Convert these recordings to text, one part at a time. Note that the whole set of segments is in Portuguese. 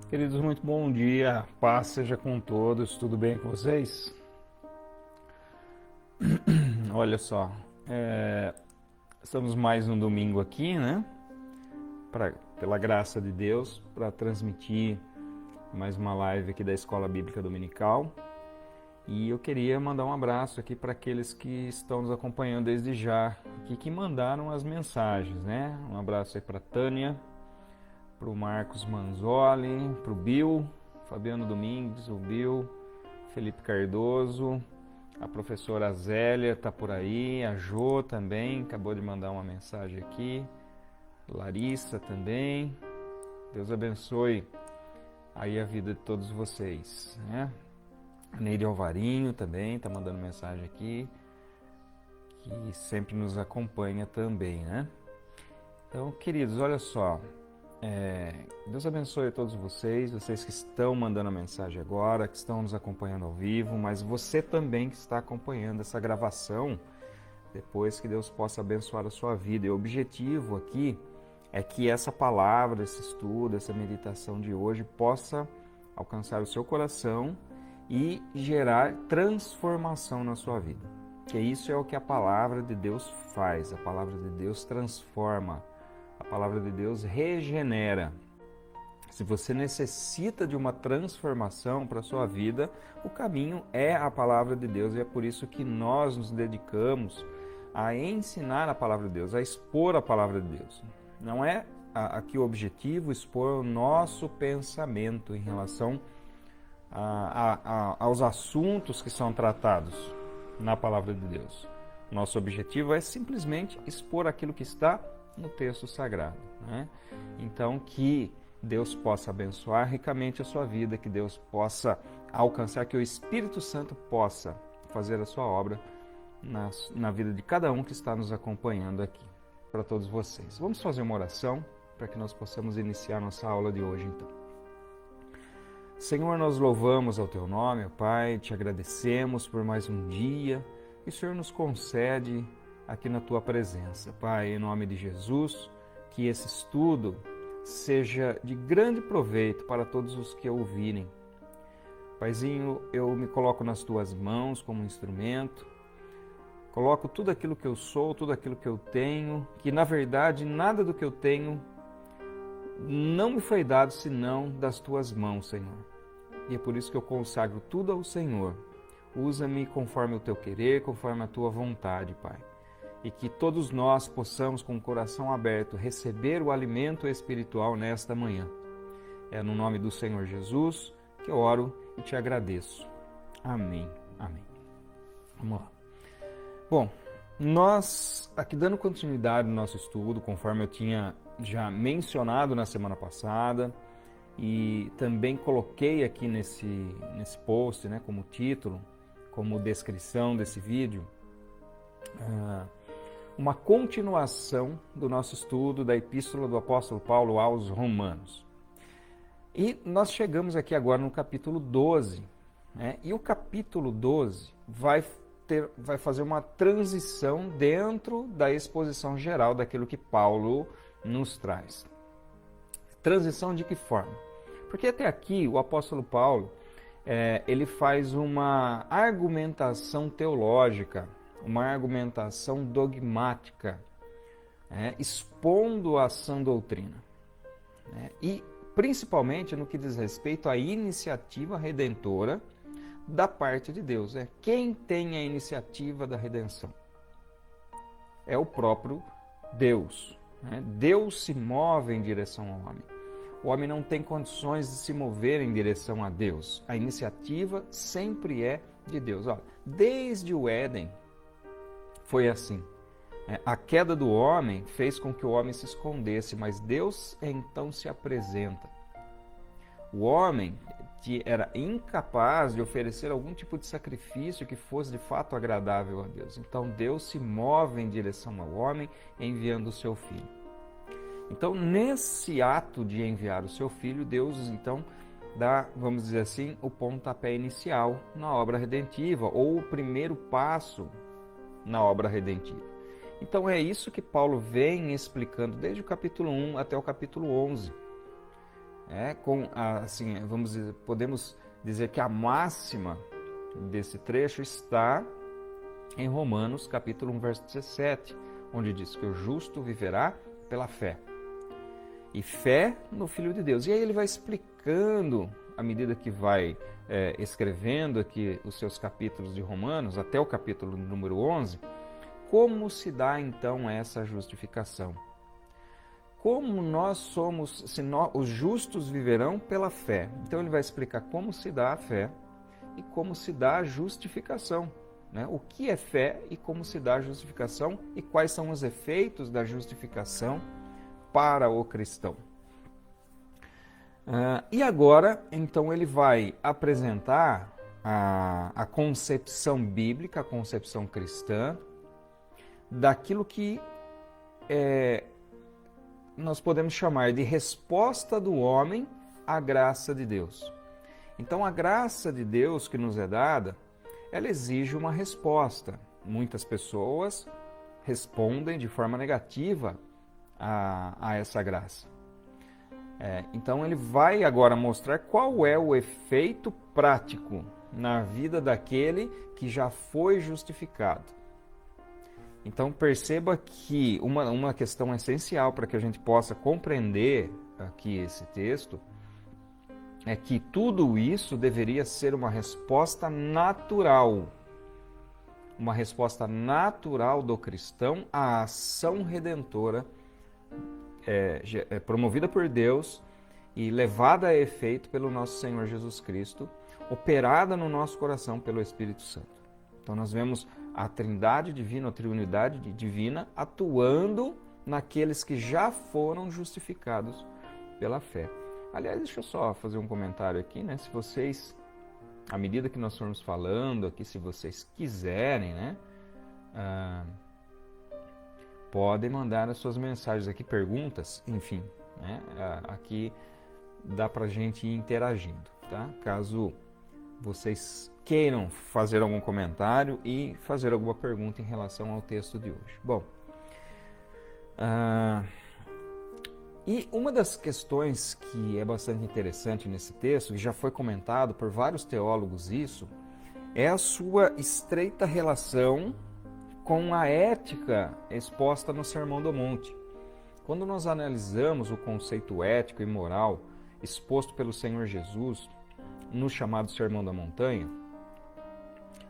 Queridos, muito bom dia, paz seja com todos, tudo bem com vocês? Olha só, estamos mais um domingo aqui, né? Pela graça de Deus, para transmitir mais uma live aqui da Escola Bíblica Dominical. E eu queria mandar um abraço aqui para aqueles que estão nos acompanhando desde já, aqui que mandaram as mensagens, né? Um abraço aí para Tânia, para o Marcos Manzoli, para o Bill, Fabiano Domingues, o Bill, Felipe Cardoso, a professora Zélia está por aí, a Jo também acabou de mandar uma mensagem aqui, Larissa também. Deus abençoe aí a vida de todos vocês, né? A Neide Alvarinho também está mandando mensagem aqui, que sempre nos acompanha também, né? Então, queridos, olha só, Deus abençoe a todos vocês que estão mandando a mensagem agora, que estão nos acompanhando ao vivo, mas você também que está acompanhando essa gravação, depois que Deus possa abençoar a sua vida. E o objetivo aqui é que essa palavra, esse estudo, essa meditação de hoje possa alcançar o seu coração e gerar transformação na sua vida. Que isso é o que a palavra de Deus faz, a palavra de Deus transforma. A palavra de Deus regenera. Se você necessita de uma transformação para a sua vida, o caminho é a palavra de Deus e é por isso que nós nos dedicamos a ensinar a palavra de Deus, a expor a palavra de Deus. Não é aqui o objetivo expor o nosso pensamento em relação aos assuntos que são tratados na palavra de Deus. Nosso objetivo é simplesmente expor aquilo que está no texto sagrado, né? Então, que Deus possa abençoar ricamente a sua vida, que Deus possa alcançar, que o Espírito Santo possa fazer a sua obra na vida de cada um que está nos acompanhando aqui, para todos vocês. Vamos fazer uma oração para que nós possamos iniciar nossa aula de hoje, então. Senhor, nós louvamos ao Teu nome, ó Pai, te agradecemos por mais um dia que o Senhor nos concede aqui na Tua presença. Pai, em nome de Jesus, que esse estudo seja de grande proveito para todos os que ouvirem. Paizinho, eu me coloco nas Tuas mãos como instrumento, coloco tudo aquilo que eu sou, tudo aquilo que eu tenho, que na verdade nada do que eu tenho não me foi dado senão das Tuas mãos, Senhor. E é por isso que eu consagro tudo ao Senhor. Usa-me conforme o Teu querer, conforme a Tua vontade, Pai. E que todos nós possamos, com o coração aberto, receber o alimento espiritual nesta manhã. É no nome do Senhor Jesus que eu oro e te agradeço. Amém. Amém. Vamos lá. Bom, nós, aqui dando continuidade no nosso estudo, conforme eu tinha já mencionado na semana passada, e também coloquei aqui nesse post, né, como título, como descrição desse vídeo, uma continuação do nosso estudo da Epístola do Apóstolo Paulo aos Romanos. E nós chegamos aqui agora no capítulo 12, né? E o capítulo 12 vai fazer uma transição dentro da exposição geral daquilo que Paulo nos traz. Transição de que forma? Porque até aqui o apóstolo Paulo, ele faz uma argumentação teológica, uma argumentação dogmática, expondo a sã doutrina. E principalmente no que diz respeito à iniciativa redentora da parte de Deus. Quem tem a iniciativa da redenção? É o próprio Deus. Deus se move em direção ao homem. O homem não tem condições de se mover em direção a Deus. A iniciativa sempre é de Deus. Olha, desde o Éden foi assim. A queda do homem fez com que o homem se escondesse, mas Deus então se apresenta. O homem que era incapaz de oferecer algum tipo de sacrifício que fosse de fato agradável a Deus. Então Deus se move em direção ao homem, enviando o seu Filho. Então, nesse ato de enviar o seu Filho, Deus então dá, vamos dizer assim, o pontapé inicial na obra redentiva, ou o primeiro passo na obra redentiva. Então é isso que Paulo vem explicando desde o capítulo 1 até o capítulo 11. Assim, podemos dizer que a máxima desse trecho está em Romanos capítulo 1, verso 17, onde diz que o justo viverá pela fé. E fé no Filho de Deus. E aí ele vai explicando, à medida que vai escrevendo aqui os seus capítulos de Romanos, até o capítulo número 11, como se dá então essa justificação. Como nós somos, os justos viverão pela fé. Então ele vai explicar como se dá a fé e como se dá a justificação. Né? O que é fé e como se dá a justificação e quais são os efeitos da justificação para o cristão. E agora, então, ele vai apresentar a concepção bíblica, a concepção cristã, daquilo que nós podemos chamar de resposta do homem à graça de Deus. Então, a graça de Deus que nos é dada, ela exige uma resposta. Muitas pessoas respondem de forma negativa a essa graça. Então ele vai agora mostrar qual é o efeito prático na vida daquele que já foi justificado. Então perceba que uma questão essencial para que a gente possa compreender aqui esse texto é que tudo isso deveria ser uma resposta natural. Uma resposta natural do cristão à ação redentora promovida por Deus e levada a efeito pelo nosso Senhor Jesus Cristo, operada no nosso coração pelo Espírito Santo. Então nós vemos a Trindade divina, a Triunidade divina, atuando naqueles que já foram justificados pela fé. Aliás, deixa eu só fazer um comentário aqui, né? Se vocês, à medida que nós formos falando aqui, se vocês quiserem, né? Podem mandar as suas mensagens aqui, perguntas, enfim, né? Aqui dá pra gente ir interagindo, tá? Caso vocês queiram fazer algum comentário e fazer alguma pergunta em relação ao texto de hoje. Bom, e uma das questões que é bastante interessante nesse texto, que já foi comentado por vários teólogos isso, é a sua estreita relação com a ética exposta no Sermão do Monte. Quando nós analisamos o conceito ético e moral exposto pelo Senhor Jesus no chamado Sermão da Montanha,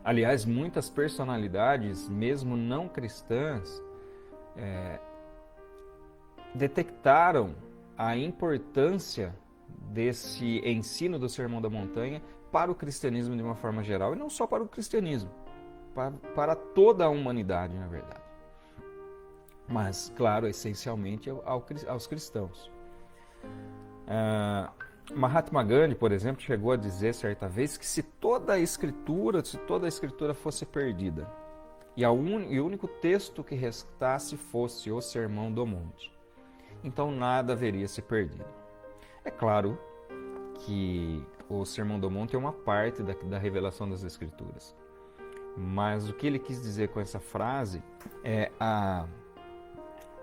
aliás, muitas personalidades, mesmo não cristãs, detectaram a importância desse ensino do Sermão da Montanha para o cristianismo de uma forma geral, e não só para o cristianismo, para toda a humanidade, na verdade. Mas, claro, essencialmente aos cristãos. Mahatma Gandhi, por exemplo, chegou a dizer certa vez que se toda a escritura fosse perdida e o único texto que restasse fosse o Sermão do Monte, então nada haveria se perdido. É claro que o Sermão do Monte é uma parte da revelação das Escrituras, mas o que ele quis dizer com essa frase é a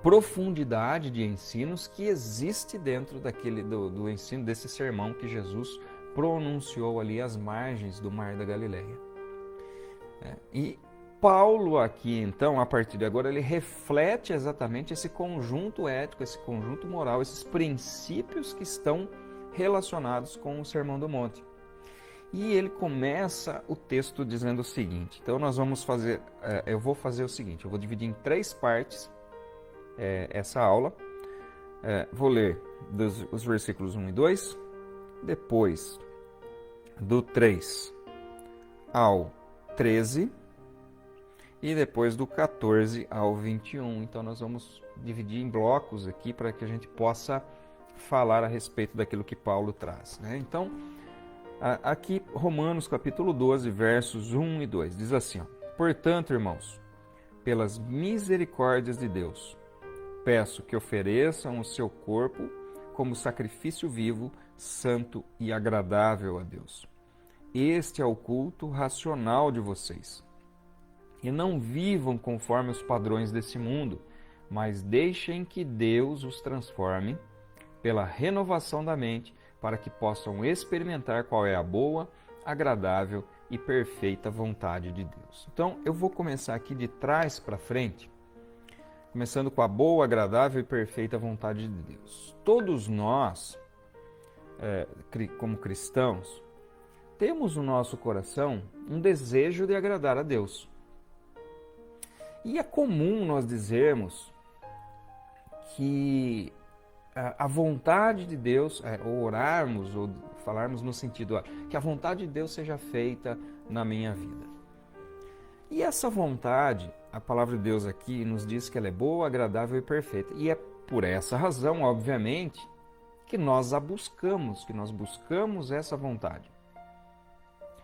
profundidade de ensinos que existe dentro do ensino desse sermão que Jesus pronunciou ali às margens do Mar da Galileia. E Paulo aqui, então, a partir de agora, ele reflete exatamente esse conjunto ético, esse conjunto moral, esses princípios que estão relacionados com o Sermão do Monte. E ele começa o texto dizendo o seguinte, então nós vamos fazer, eu vou fazer o seguinte, eu vou dividir em 3 partes essa aula, vou ler os versículos 1 e 2, depois do 3 ao 13 e depois do 14 ao 21. Então nós vamos dividir em blocos aqui para que a gente possa falar a respeito daquilo que Paulo traz, né? Então, aqui Romanos capítulo 12, versos 1 e 2, diz assim, portanto, irmãos, pelas misericórdias de Deus, peço que ofereçam o seu corpo como sacrifício vivo, santo e agradável a Deus. Este é o culto racional de vocês. E não vivam conforme os padrões desse mundo, mas deixem que Deus os transforme pela renovação da mente, para que possam experimentar qual é a boa, agradável e perfeita vontade de Deus. Então, eu vou começar aqui de trás para frente, começando com a boa, agradável e perfeita vontade de Deus. Todos nós, como cristãos, temos no nosso coração um desejo de agradar a Deus. E é comum nós dizermos que a vontade de Deus, ou orarmos, ou falarmos no sentido que a vontade de Deus seja feita na minha vida. E essa vontade, a palavra de Deus aqui nos diz que ela é boa, agradável e perfeita. E é por essa razão, obviamente, que nós a buscamos, que nós buscamos essa vontade.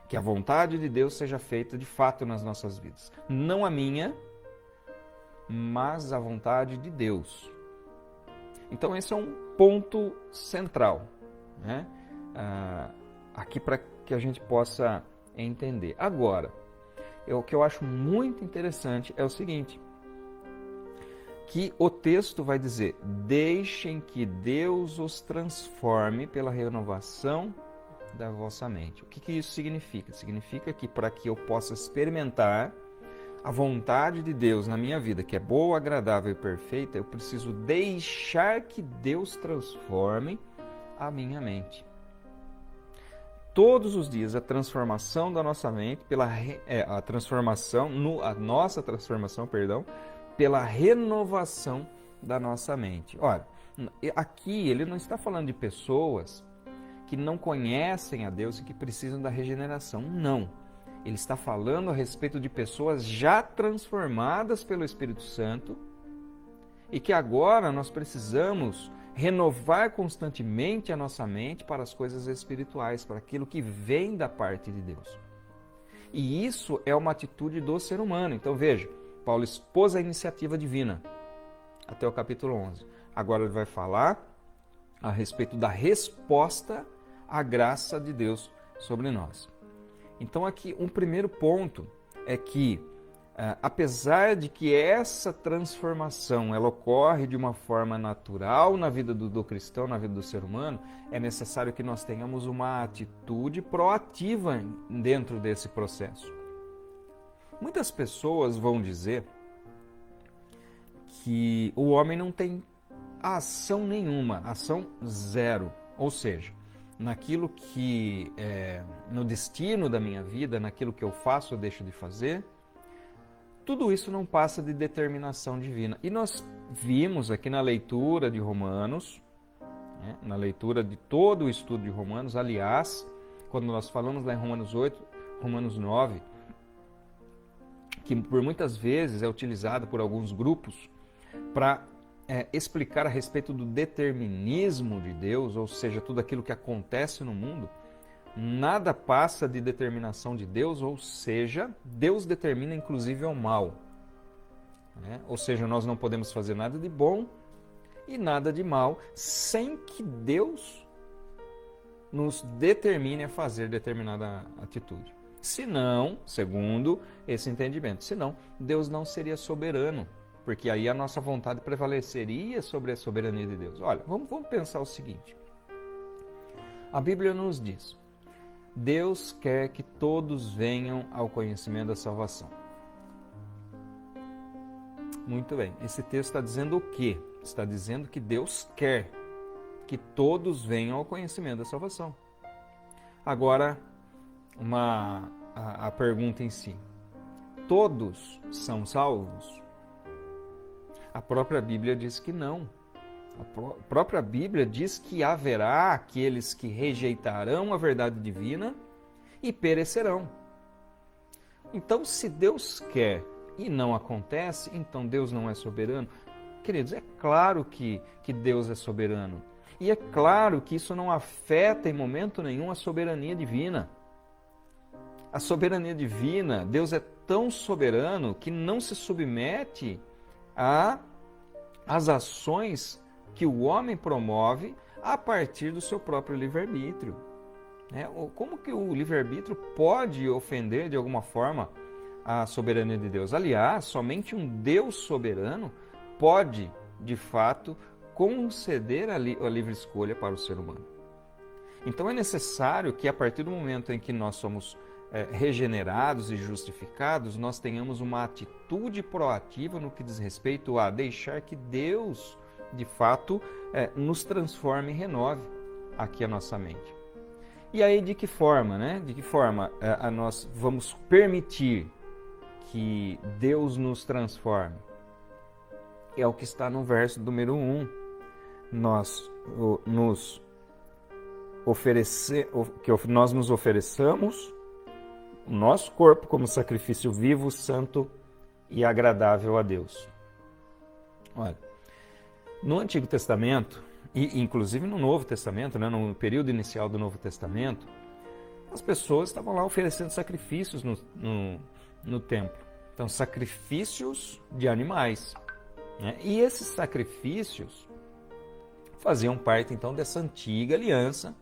Que a vontade de Deus seja feita de fato nas nossas vidas. Não a minha, mas a vontade de Deus. Então esse é um ponto central, né? Aqui para que a gente possa entender. Agora, o que eu acho muito interessante é o seguinte, que o texto vai dizer: deixem que Deus os transforme pela renovação da vossa mente. O que isso significa? Significa que para que eu possa experimentar a vontade de Deus na minha vida, que é boa, agradável e perfeita, eu preciso deixar que Deus transforme a minha mente. Todos os dias a transformação da nossa mente, a nossa transformação, pela renovação da nossa mente. Olha, aqui ele não está falando de pessoas que não conhecem a Deus e que precisam da regeneração, não. Ele está falando a respeito de pessoas já transformadas pelo Espírito Santo e que agora nós precisamos renovar constantemente a nossa mente para as coisas espirituais, para aquilo que vem da parte de Deus. E isso é uma atitude do ser humano. Então veja, Paulo expôs a iniciativa divina até o capítulo 11. Agora ele vai falar a respeito da resposta à graça de Deus sobre nós. Então aqui um primeiro ponto é que, apesar de que essa transformação ela ocorre de uma forma natural na vida do cristão, na vida do ser humano, é necessário que nós tenhamos uma atitude proativa dentro desse processo. Muitas pessoas vão dizer que o homem não tem ação nenhuma, ação zero, ou seja, naquilo que no destino da minha vida, naquilo que eu faço ou deixo de fazer, tudo isso não passa de determinação divina. E nós vimos aqui na leitura de Romanos, na leitura de todo o estudo de Romanos, aliás, quando nós falamos lá em Romanos 8, Romanos 9, que por muitas vezes é utilizado por alguns grupos para explicar a respeito do determinismo de Deus, ou seja, tudo aquilo que acontece no mundo, nada passa de determinação de Deus, ou seja, Deus determina inclusive o mal. Ou seja, nós não podemos fazer nada de bom e nada de mal sem que Deus nos determine a fazer determinada atitude. Senão, segundo esse entendimento, senão Deus não seria soberano, porque aí a nossa vontade prevaleceria sobre a soberania de Deus. Olha, vamos pensar o seguinte. A Bíblia nos diz: Deus quer que todos venham ao conhecimento da salvação. Muito bem, esse texto está dizendo o quê? Está dizendo que Deus quer que todos venham ao conhecimento da salvação. Agora, a pergunta em si: todos são salvos? A própria Bíblia diz que não. A própria Bíblia diz que haverá aqueles que rejeitarão a verdade divina e perecerão. Então, se Deus quer e não acontece, então Deus não é soberano? Queridos, é claro que Deus é soberano. E é claro que isso não afeta em momento nenhum a soberania divina. A soberania divina, Deus é tão soberano que não se submete às ações que o homem promove a partir do seu próprio livre-arbítrio. Como que o livre-arbítrio pode ofender de alguma forma a soberania de Deus? Aliás, somente um Deus soberano pode, de fato, conceder a livre escolha para o ser humano. Então é necessário que a partir do momento em que nós somos regenerados e justificados, nós tenhamos uma atitude proativa no que diz respeito a deixar que Deus, de fato, nos transforme e renove aqui a nossa mente. E aí de que forma, né? De que forma nós vamos permitir que Deus nos transforme? É o que está no verso número 1. Nós nos ofereçamos o nosso corpo como sacrifício vivo, santo e agradável a Deus. Olha, no Antigo Testamento, e inclusive no Novo Testamento, né, no período inicial do Novo Testamento, as pessoas estavam lá oferecendo sacrifícios no templo. Então, sacrifícios de animais. Né? E esses sacrifícios faziam parte, então, dessa antiga aliança.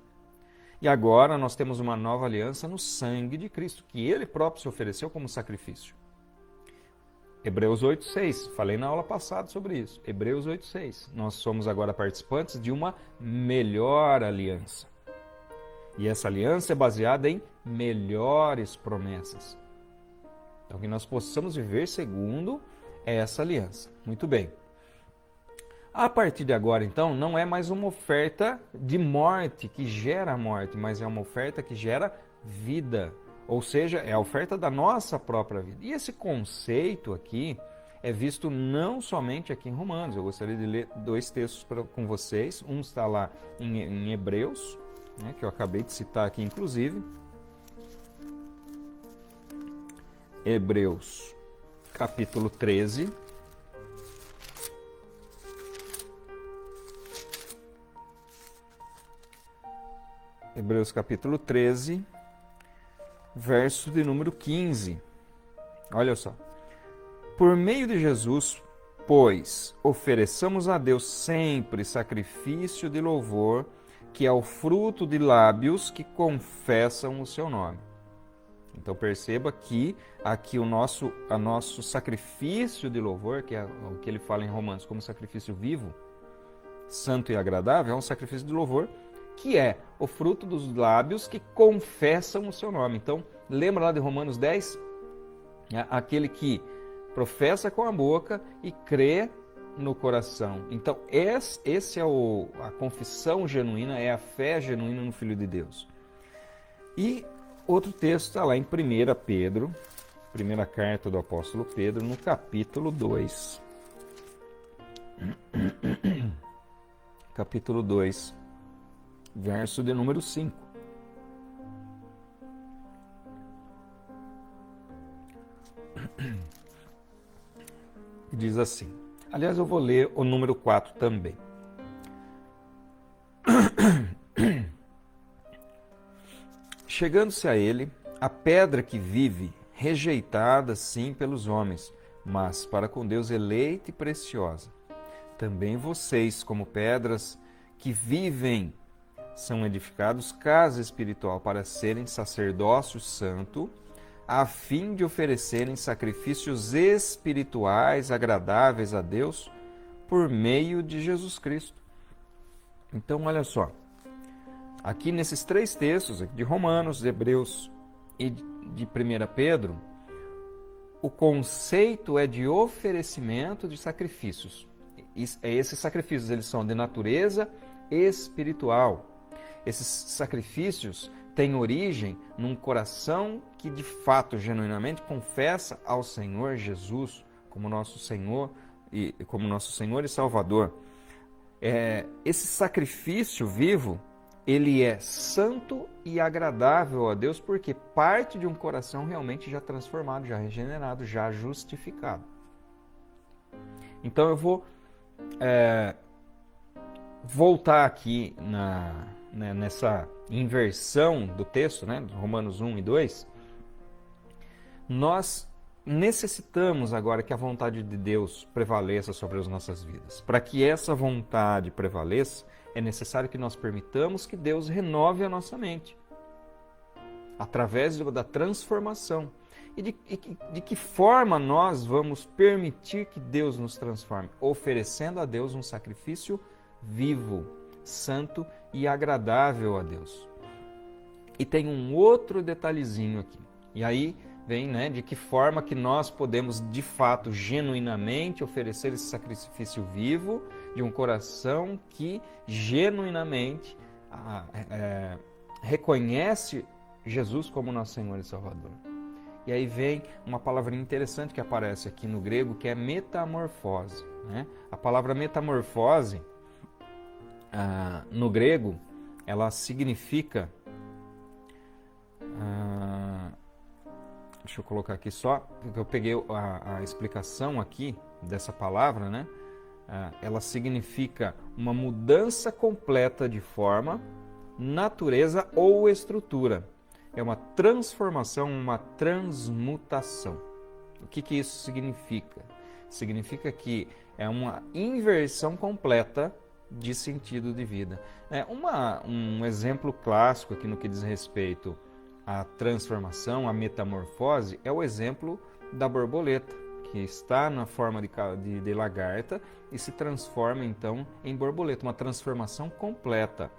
E agora nós temos uma nova aliança no sangue de Cristo, que Ele próprio se ofereceu como sacrifício. Hebreus 8,6, falei na aula passada sobre isso. Hebreus 8,6, nós somos agora participantes de uma melhor aliança. E essa aliança é baseada em melhores promessas. Então que nós possamos viver segundo essa aliança. Muito bem. A partir de agora, então, não é mais uma oferta de morte que gera morte, mas é uma oferta que gera vida. Ou seja, é a oferta da nossa própria vida. E esse conceito aqui é visto não somente aqui em Romanos. Eu gostaria de ler 2 textos com vocês. Um está lá em Hebreus, né, que eu acabei de citar aqui, inclusive. Hebreus, capítulo 13. Hebreus capítulo 13, verso de número 15. Olha só. Por meio de Jesus, pois, ofereçamos a Deus sempre sacrifício de louvor, que é o fruto de lábios que confessam o seu nome. Então perceba que aqui o nosso sacrifício de louvor, que é o que ele fala em Romanos como sacrifício vivo, santo e agradável, é um sacrifício de louvor que é o fruto dos lábios que confessam o seu nome. Então, lembra lá de Romanos 10? Aquele que professa com a boca e crê no coração. Então, esse é a confissão genuína, é a fé genuína no Filho de Deus. E outro texto está lá em 1 Pedro, primeira carta do apóstolo Pedro, no capítulo 2. Capítulo 2. Verso de número 5. Diz assim. Aliás, eu vou ler o número 4 também. Chegando-se a ele, a pedra que vive, rejeitada sim pelos homens, mas para com Deus eleita e preciosa. Também vocês, como pedras que vivem, são edificados casa espiritual para serem sacerdócio santo, a fim de oferecerem sacrifícios espirituais agradáveis a Deus por meio de Jesus Cristo. Então, olha só, aqui nesses 3 textos, de Romanos, de Hebreus e de 1 Pedro, o conceito é de oferecimento de sacrifícios. Esses sacrifícios eles são de natureza espiritual. Esses sacrifícios têm origem num coração que de fato, genuinamente, confessa ao Senhor Jesus como nosso Senhor e Salvador. Esse sacrifício vivo, ele é santo e agradável a Deus porque parte de um coração realmente já transformado, já regenerado, já justificado. Então eu vou voltar aqui nessa inversão do texto, né, Romanos 1 e 2, nós necessitamos agora que a vontade de Deus prevaleça sobre as nossas vidas. Para que essa vontade prevaleça, é necessário que nós permitamos que Deus renove a nossa mente, através da transformação. E de que forma nós vamos permitir que Deus nos transforme? Oferecendo a Deus um sacrifício vivo, santo e agradável a Deus. E tem um outro detalhezinho aqui. E aí vem, né, de que forma que nós podemos, de fato, genuinamente oferecer esse sacrifício vivo de um coração que genuinamente reconhece Jesus como nosso Senhor e Salvador. E aí vem uma palavrinha interessante que aparece aqui no grego, que é metamorfose, né? A palavra metamorfose, no grego, ela significa... deixa eu colocar aqui só, porque eu peguei a explicação aqui dessa palavra, né? Ela significa uma mudança completa de forma, natureza ou estrutura. É uma transformação, uma transmutação. O que isso significa? Significa que é uma inversão completa de sentido de vida. Um exemplo clássico aqui no que diz respeito à transformação, à metamorfose, é o exemplo da borboleta, que está na forma de lagarta e se transforma então em borboleta, uma transformação completa.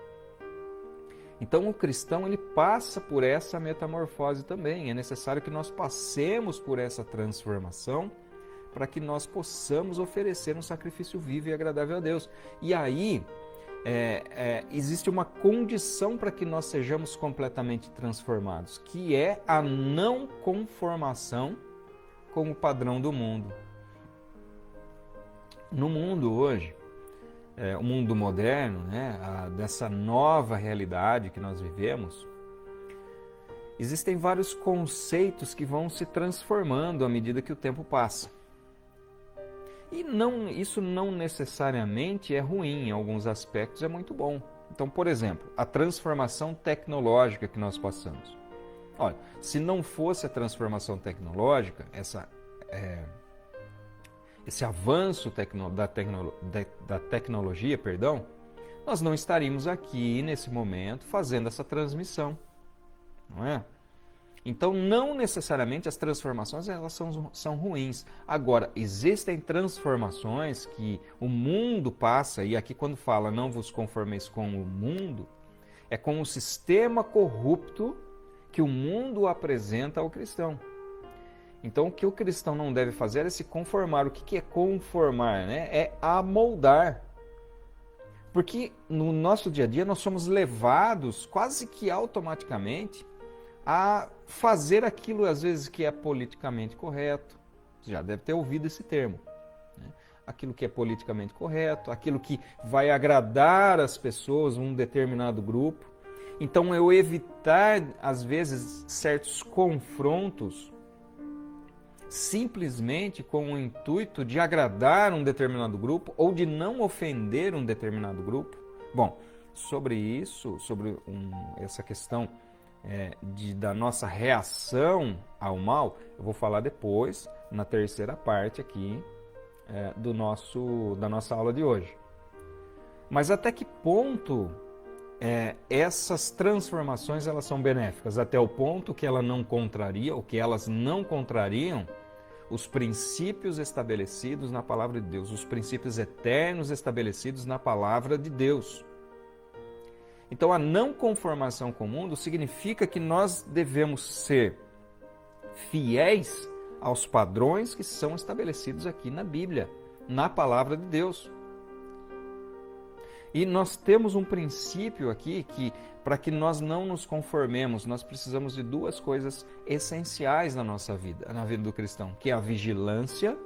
Então o cristão ele passa por essa metamorfose também. É necessário que nós passemos por essa transformação para que nós possamos oferecer um sacrifício vivo e agradável a Deus. E aí existe uma condição para que nós sejamos completamente transformados, que é a não conformação com o padrão do mundo. No mundo hoje, o mundo moderno, né, dessa nova realidade que nós vivemos, existem vários conceitos que vão se transformando à medida que o tempo passa. E isso não necessariamente é ruim, em alguns aspectos é muito bom. Então, por exemplo, a transformação tecnológica que nós passamos. Olha, se não fosse a transformação tecnológica, esse avanço da tecnologia, nós não estaríamos aqui nesse momento fazendo essa transmissão, não é? Então, não necessariamente as transformações elas são ruins. Agora, existem transformações que o mundo passa, e aqui quando fala não vos conformeis com o mundo, é com o sistema corrupto que o mundo apresenta ao cristão. Então, o que o cristão não deve fazer é se conformar. O que é conformar? Né? É amoldar. Porque no nosso dia a dia nós somos levados quase que automaticamente a fazer aquilo, às vezes, que é politicamente correto. Você já deve ter ouvido esse termo. Né? Aquilo que é politicamente correto, aquilo que vai agradar as pessoas, um determinado grupo. Então, eu evitar, às vezes, certos confrontos simplesmente com o intuito de agradar um determinado grupo ou de não ofender um determinado grupo. Bom, sobre isso, essa questão da nossa reação ao mal, eu vou falar depois, na terceira parte aqui da nossa aula de hoje. Mas até que ponto essas transformações elas são benéficas? Até o ponto que ela não contraria, ou que elas não contrariam os princípios estabelecidos na palavra de Deus, os princípios eternos estabelecidos na palavra de Deus. Então, a não conformação com o mundo significa que nós devemos ser fiéis aos padrões que são estabelecidos aqui na Bíblia, na palavra de Deus. E nós temos um princípio aqui que, para que nós não nos conformemos, nós precisamos de duas coisas essenciais na nossa vida, na vida do cristão, que é a vigilância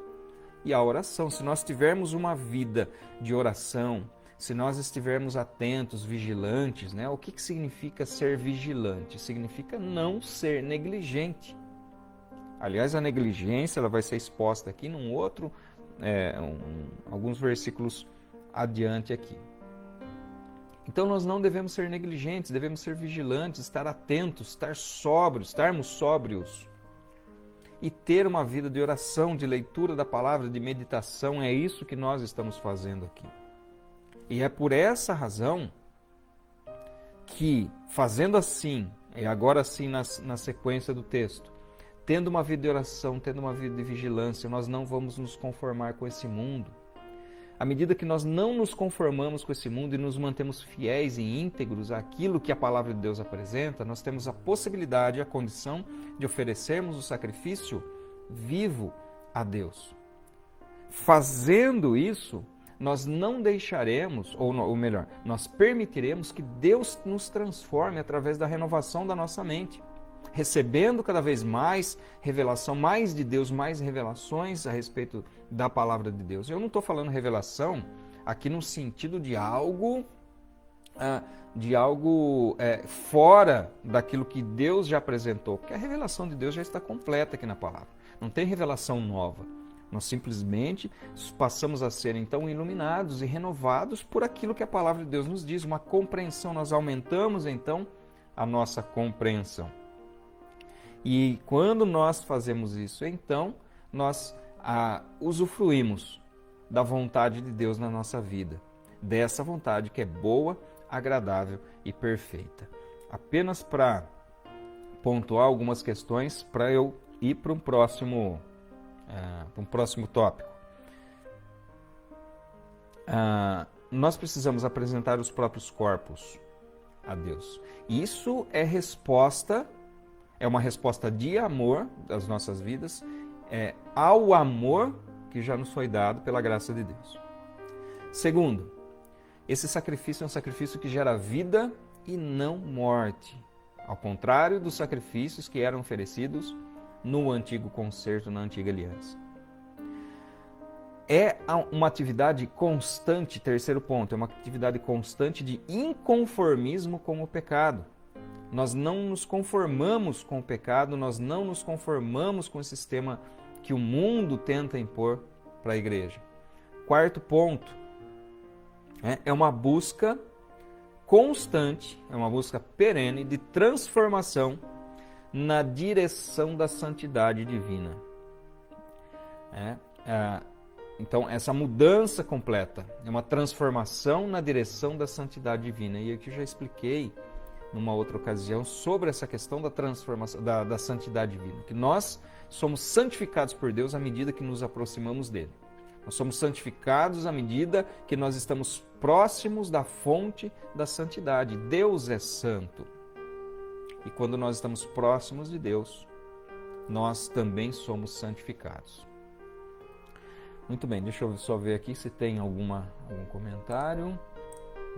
e a oração. Se nós tivermos uma vida de oração, se nós estivermos atentos, vigilantes, né? O que significa ser vigilante? Significa não ser negligente. Aliás, a negligência ela vai ser exposta aqui num outro, alguns versículos adiante aqui. Então nós não devemos ser negligentes, devemos ser vigilantes, estar atentos, estar sóbrios, estarmos sóbrios. E ter uma vida de oração, de leitura da palavra, de meditação, é isso que nós estamos fazendo aqui. E é por essa razão que, fazendo assim, e agora sim na sequência do texto, tendo uma vida de oração, tendo uma vida de vigilância, nós não vamos nos conformar com esse mundo. À medida que nós não nos conformamos com esse mundo e nos mantemos fiéis e íntegros àquilo que a palavra de Deus apresenta, nós temos a possibilidade e a condição de oferecermos o sacrifício vivo a Deus. Fazendo isso, nós não deixaremos, ou melhor, nós permitiremos que Deus nos transforme através da renovação da nossa mente, recebendo cada vez mais revelação, mais de Deus, mais revelações a respeito da palavra de Deus. Eu não estou falando revelação aqui no sentido de algo fora daquilo que Deus já apresentou, porque a revelação de Deus já está completa aqui na palavra. Não tem revelação nova. Nós simplesmente passamos a ser então iluminados e renovados por aquilo que a palavra de Deus nos diz, uma compreensão. Nós aumentamos então a nossa compreensão. E quando nós fazemos isso, então nós usufruímos da vontade de Deus na nossa vida, dessa vontade que é boa, agradável e perfeita. Apenas para pontuar algumas questões para eu ir para um próximo tópico. Nós precisamos apresentar os próprios corpos a Deus. Isso é uma resposta de amor das nossas vidas, ao amor que já nos foi dado pela graça de Deus. Segundo, esse sacrifício é um sacrifício que gera vida e não morte, ao contrário dos sacrifícios que eram oferecidos no antigo concerto, na antiga aliança. É uma atividade constante, terceiro ponto, é uma atividade constante de inconformismo com o pecado. Nós não nos conformamos com o pecado, nós não nos conformamos com o sistema que o mundo tenta impor para a igreja. Quarto ponto, é uma busca constante, é uma busca perene de transformação na direção da santidade divina. Então, essa mudança completa é uma transformação na direção da santidade divina. E aqui eu já expliquei numa outra ocasião sobre essa questão da transformação, da santidade divina, que nós somos santificados por Deus à medida que nos aproximamos dele. Nós somos santificados à medida que nós estamos próximos da fonte da santidade. Deus é santo. E quando nós estamos próximos de Deus, nós também somos santificados. Muito bem, deixa eu só ver aqui se tem algum comentário.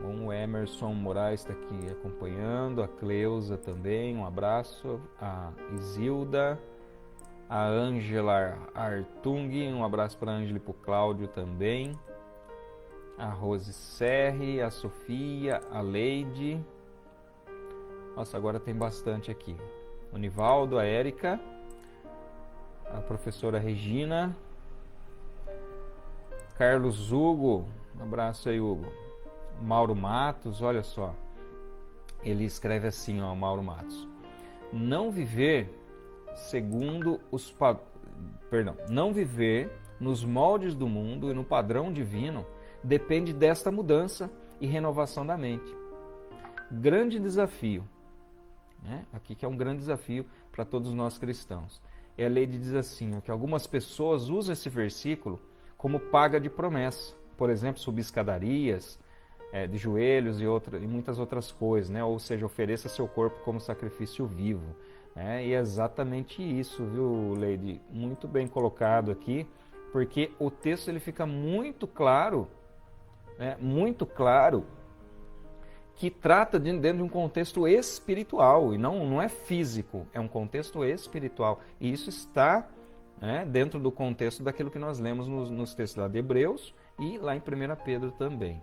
Bom, o Emerson Moraes está aqui acompanhando, a Cleusa também, um abraço, a Isilda, a Ângela Artung, um abraço para a Ângela e para o Cláudio também, a Rose Serri, a Sofia, a Leide, nossa, agora tem bastante aqui, o Nivaldo, a Érica, a professora Regina, Carlos Hugo, um abraço aí, Hugo. Mauro Matos, olha só, ele escreve assim, Mauro Matos: não viver não viver nos moldes do mundo e no padrão divino depende desta mudança e renovação da mente. Grande desafio, aqui que é um grande desafio para todos nós cristãos. E a Leide diz assim, que algumas pessoas usam esse versículo como paga de promessa, por exemplo, subir escadarias, de joelhos e muitas outras coisas, ou seja, ofereça seu corpo como sacrifício vivo. E é exatamente isso, viu, Leide? Muito bem colocado aqui, porque o texto ele fica muito claro, que trata dentro de um contexto espiritual, e não é físico, é um contexto espiritual. E isso está dentro do contexto daquilo que nós lemos nos textos lá de Hebreus e lá em 1 Pedro também.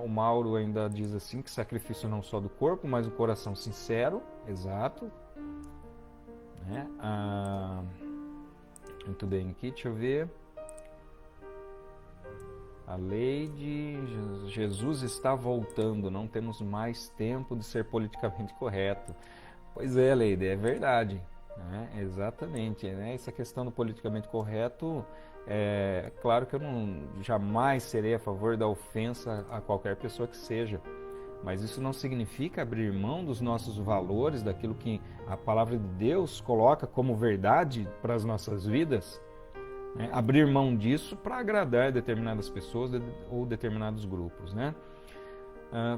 O Mauro ainda diz assim, que sacrifício não só do corpo, mas o coração sincero, exato. Muito bem, aqui, deixa eu ver. A Leide, Jesus está voltando, não temos mais tempo de ser politicamente correto. Pois é, Leide, é verdade. Exatamente. Essa questão do politicamente correto, claro que eu jamais serei a favor da ofensa a qualquer pessoa que seja, mas isso não significa abrir mão dos nossos valores, daquilo que a palavra de Deus coloca como verdade para as nossas vidas. né? Abrir mão disso para agradar determinadas pessoas ou determinados grupos, né?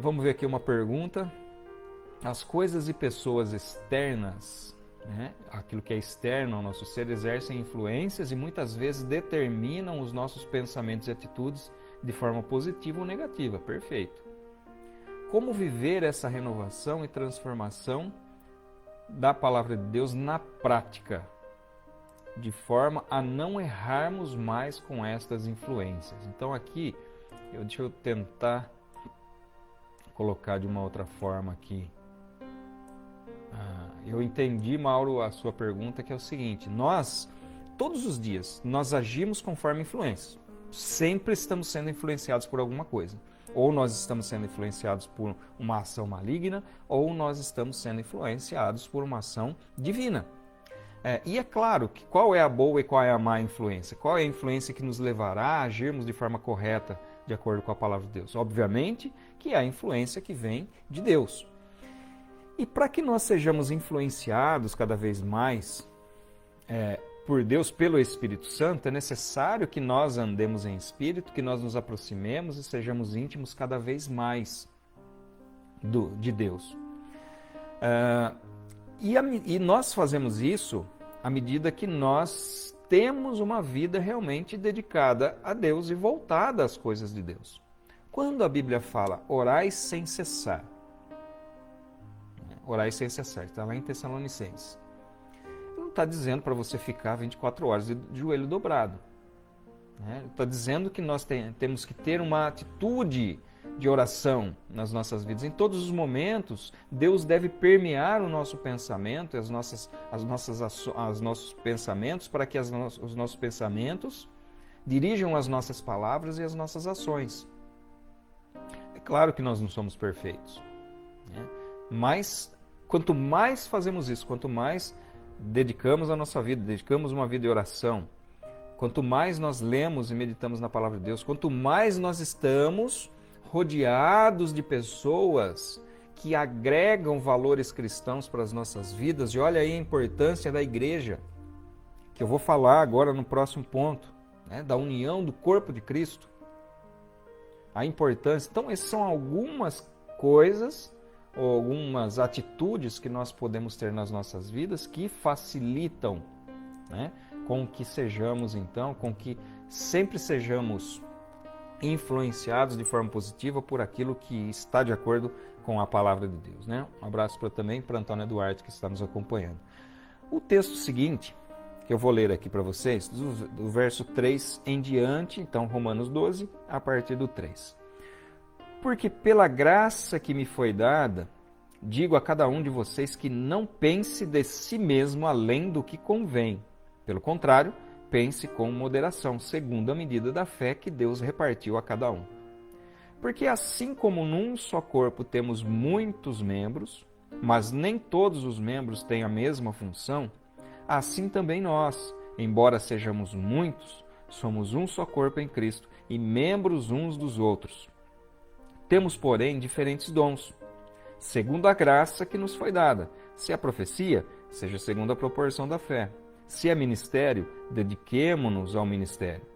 Vamos ver aqui uma pergunta. As coisas e pessoas externas, né, aquilo que é externo ao nosso ser, exercem influências e muitas vezes determinam os nossos pensamentos e atitudes de forma positiva ou negativa. Perfeito. Como viver essa renovação e transformação da palavra de Deus na prática, de forma a não errarmos mais com estas influências? Então aqui, deixa eu tentar colocar de uma outra forma aqui. Eu entendi, Mauro, a sua pergunta, que é o seguinte: nós, todos os dias, nós agimos conforme influências. Sempre estamos sendo influenciados por alguma coisa. Ou nós estamos sendo influenciados por uma ação maligna, ou nós estamos sendo influenciados por uma ação divina. E é claro que qual é a boa e qual é a má influência? Qual é a influência que nos levará a agirmos de forma correta, de acordo com a palavra de Deus? Obviamente que é a influência que vem de Deus. E para que nós sejamos influenciados cada vez mais por Deus, pelo Espírito Santo, é necessário que nós andemos em Espírito, que nós nos aproximemos e sejamos íntimos cada vez mais de Deus. E nós fazemos isso à medida que nós temos uma vida realmente dedicada a Deus e voltada às coisas de Deus. Quando a Bíblia fala orai sem cessar, orai sem cessar, está lá em Tessalonicenses. Não está dizendo para você ficar 24 horas de joelho dobrado. Está dizendo que nós temos que ter uma atitude de oração nas nossas vidas. Em todos os momentos, Deus deve permear o nosso pensamento, os nossos pensamentos, para que os nossos pensamentos dirijam as nossas palavras e as nossas ações. É claro que nós não somos perfeitos, né? Mas quanto mais fazemos isso, quanto mais dedicamos a nossa vida, dedicamos uma vida de oração, quanto mais nós lemos e meditamos na palavra de Deus, quanto mais nós estamos rodeados de pessoas que agregam valores cristãos para as nossas vidas, e olha aí a importância da igreja, que eu vou falar agora no próximo ponto, né, da união do corpo de Cristo, a importância. Então, essas são algumas coisas ou algumas atitudes que nós podemos ter nas nossas vidas que facilitam, né, com que sejamos, então, com que sempre sejamos influenciados de forma positiva por aquilo que está de acordo com a palavra de Deus, né? Um abraço também para Antônia Duarte, que está nos acompanhando. O texto seguinte, que eu vou ler aqui para vocês, do verso 3 em diante, então Romanos 12, a partir do 3. Porque pela graça que me foi dada, digo a cada um de vocês que não pense de si mesmo além do que convém. Pelo contrário, pense com moderação, segundo a medida da fé que Deus repartiu a cada um. Porque assim como num só corpo temos muitos membros, mas nem todos os membros têm a mesma função, assim também nós, embora sejamos muitos, somos um só corpo em Cristo e membros uns dos outros. Temos, porém, diferentes dons, segundo a graça que nos foi dada. Se a profecia, seja segundo a proporção da fé. Se é ministério, dediquemo-nos ao ministério.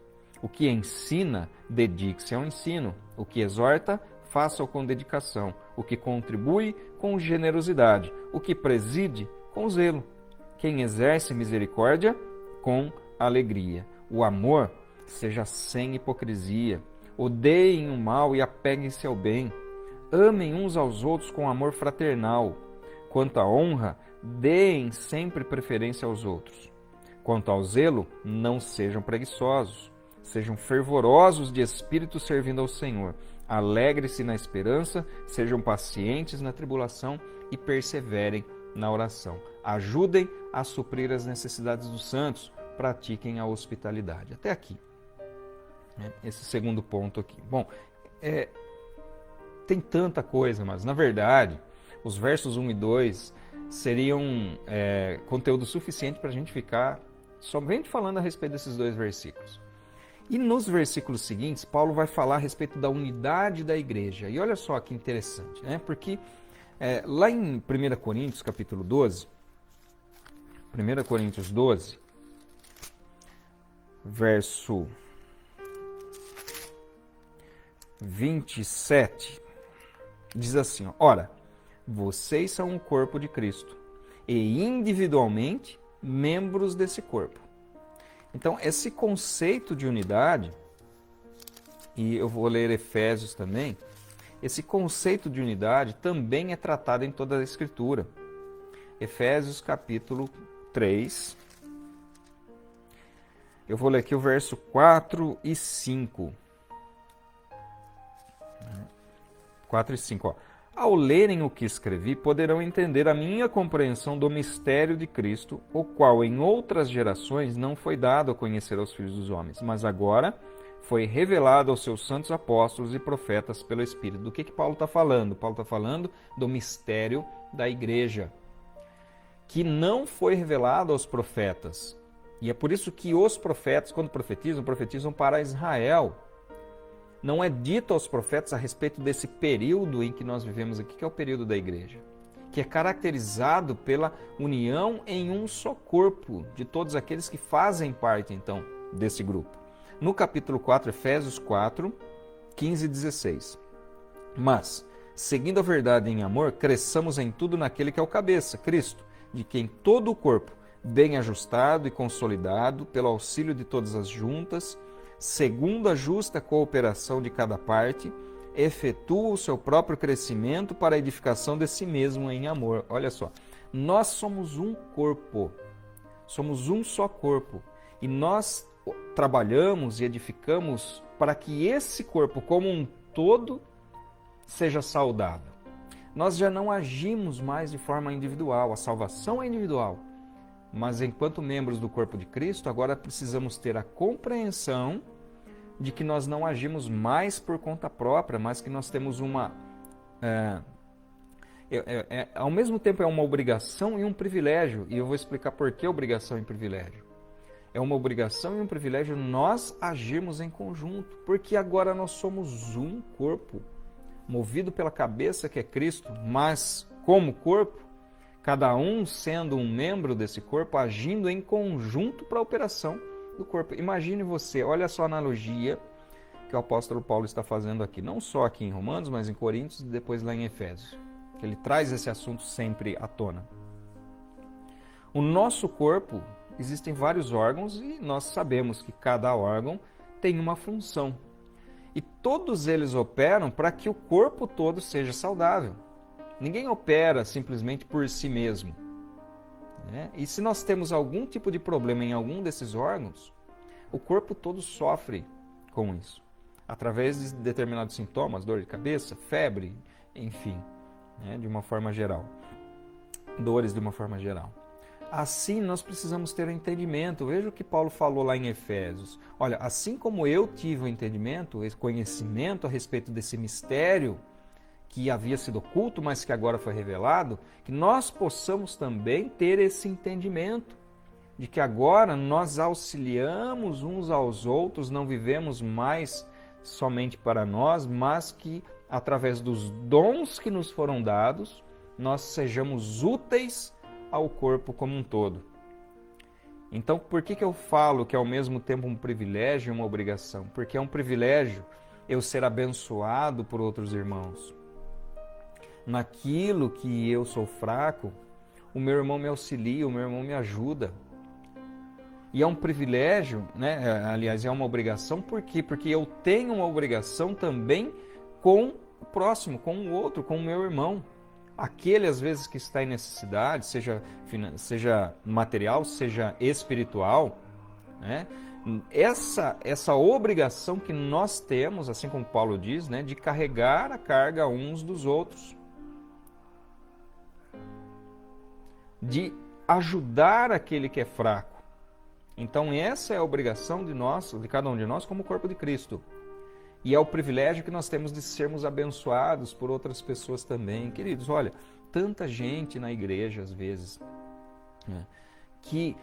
O que ensina, dedique-se ao ensino. O que exorta, faça-o com dedicação. O que contribui, com generosidade. O que preside, com zelo. Quem exerce misericórdia, com alegria. O amor, seja sem hipocrisia. Odeiem o mal e apeguem-se ao bem. Amem uns aos outros com amor fraternal. Quanto à honra, deem sempre preferência aos outros. Quanto ao zelo, não sejam preguiçosos. Sejam fervorosos de espírito servindo ao Senhor. Alegre-se na esperança, sejam pacientes na tribulação e perseverem na oração. Ajudem a suprir as necessidades dos santos. Pratiquem a hospitalidade. Até aqui. Esse segundo ponto aqui. Bom, tem tanta coisa, mas na verdade, os versos 1 e 2 seriam conteúdo suficiente para a gente ficar somente falando a respeito desses dois versículos. E nos versículos seguintes, Paulo vai falar a respeito da unidade da igreja. E olha só que interessante, né? Porque lá em 1 Coríntios, capítulo 12, 1 Coríntios 12, verso 27, diz assim, ó, ora, vocês são o corpo de Cristo e individualmente membros desse corpo. Então, esse conceito de unidade, e eu vou ler Efésios também, esse conceito de unidade também é tratado em toda a Escritura. Efésios capítulo 3, eu vou ler aqui o verso 4 e 5. 4 e 5, ó. Ao lerem o que escrevi, poderão entender a minha compreensão do mistério de Cristo, o qual em outras gerações não foi dado a conhecer aos filhos dos homens, mas agora foi revelado aos seus santos apóstolos e profetas pelo Espírito. Do que Paulo está falando? Paulo está falando do mistério da igreja, que não foi revelado aos profetas. E é por isso que os profetas, quando profetizam, profetizam para Israel. Não é dito aos profetas a respeito desse período em que nós vivemos aqui, que é o período da igreja, que é caracterizado pela união em um só corpo de todos aqueles que fazem parte, então, desse grupo. No capítulo 4, Efésios 4, 15 e 16. Mas, seguindo a verdade em amor, cresçamos em tudo naquele que é o cabeça, Cristo, de quem todo o corpo, bem ajustado e consolidado, pelo auxílio de todas as juntas, segundo a justa cooperação de cada parte, efetua o seu próprio crescimento para a edificação de si mesmo em amor. Olha só, nós somos um corpo, somos um só corpo, e nós trabalhamos e edificamos para que esse corpo como um todo seja saudável. Nós já não agimos mais de forma individual, a salvação é individual, mas enquanto membros do corpo de Cristo, agora precisamos ter a compreensão de que nós não agimos mais por conta própria, mas que nós temos uma... ao mesmo tempo é uma obrigação e um privilégio, e eu vou explicar por que obrigação e privilégio. É uma obrigação e um privilégio nós agirmos em conjunto, porque agora nós somos um corpo, movido pela cabeça que é Cristo, mas como corpo, cada um sendo um membro desse corpo, agindo em conjunto para a operação do corpo. Imagine você, olha só a analogia que o apóstolo Paulo está fazendo aqui, não só aqui em Romanos, mas em Coríntios e depois lá em Efésios, que ele traz esse assunto sempre à tona. O nosso corpo, existem vários órgãos e nós sabemos que cada órgão tem uma função. E todos eles operam para que o corpo todo seja saudável. Ninguém opera simplesmente por si mesmo. E se nós temos algum tipo de problema em algum desses órgãos, o corpo todo sofre com isso, através de determinados sintomas, dor de cabeça, febre, enfim, de uma forma geral, dores de uma forma geral. Assim, nós precisamos ter o entendimento. Veja o que Paulo falou lá em Efésios. Olha, assim como eu tive o entendimento, esse conhecimento a respeito desse mistério que havia sido oculto, mas que agora foi revelado, que nós possamos também ter esse entendimento de que agora nós auxiliamos uns aos outros, não vivemos mais somente para nós, mas que através dos dons que nos foram dados, nós sejamos úteis ao corpo como um todo. Então, por que eu falo que é ao mesmo tempo um privilégio e uma obrigação? Porque é um privilégio eu ser abençoado por outros irmãos. Naquilo que eu sou fraco, o meu irmão me auxilia, o meu irmão me ajuda. E é um privilégio, aliás, é uma obrigação, por quê? Porque eu tenho uma obrigação também com o próximo, com o outro, com o meu irmão. Aquele, às vezes, que está em necessidade, seja material, seja espiritual, essa obrigação que nós temos, assim como Paulo diz, de carregar a carga uns dos outros, de ajudar aquele que é fraco. Então essa é a obrigação de cada um de nós como corpo de Cristo. E é o privilégio que nós temos de sermos abençoados por outras pessoas também. Queridos, olha, tanta gente na igreja às vezes, que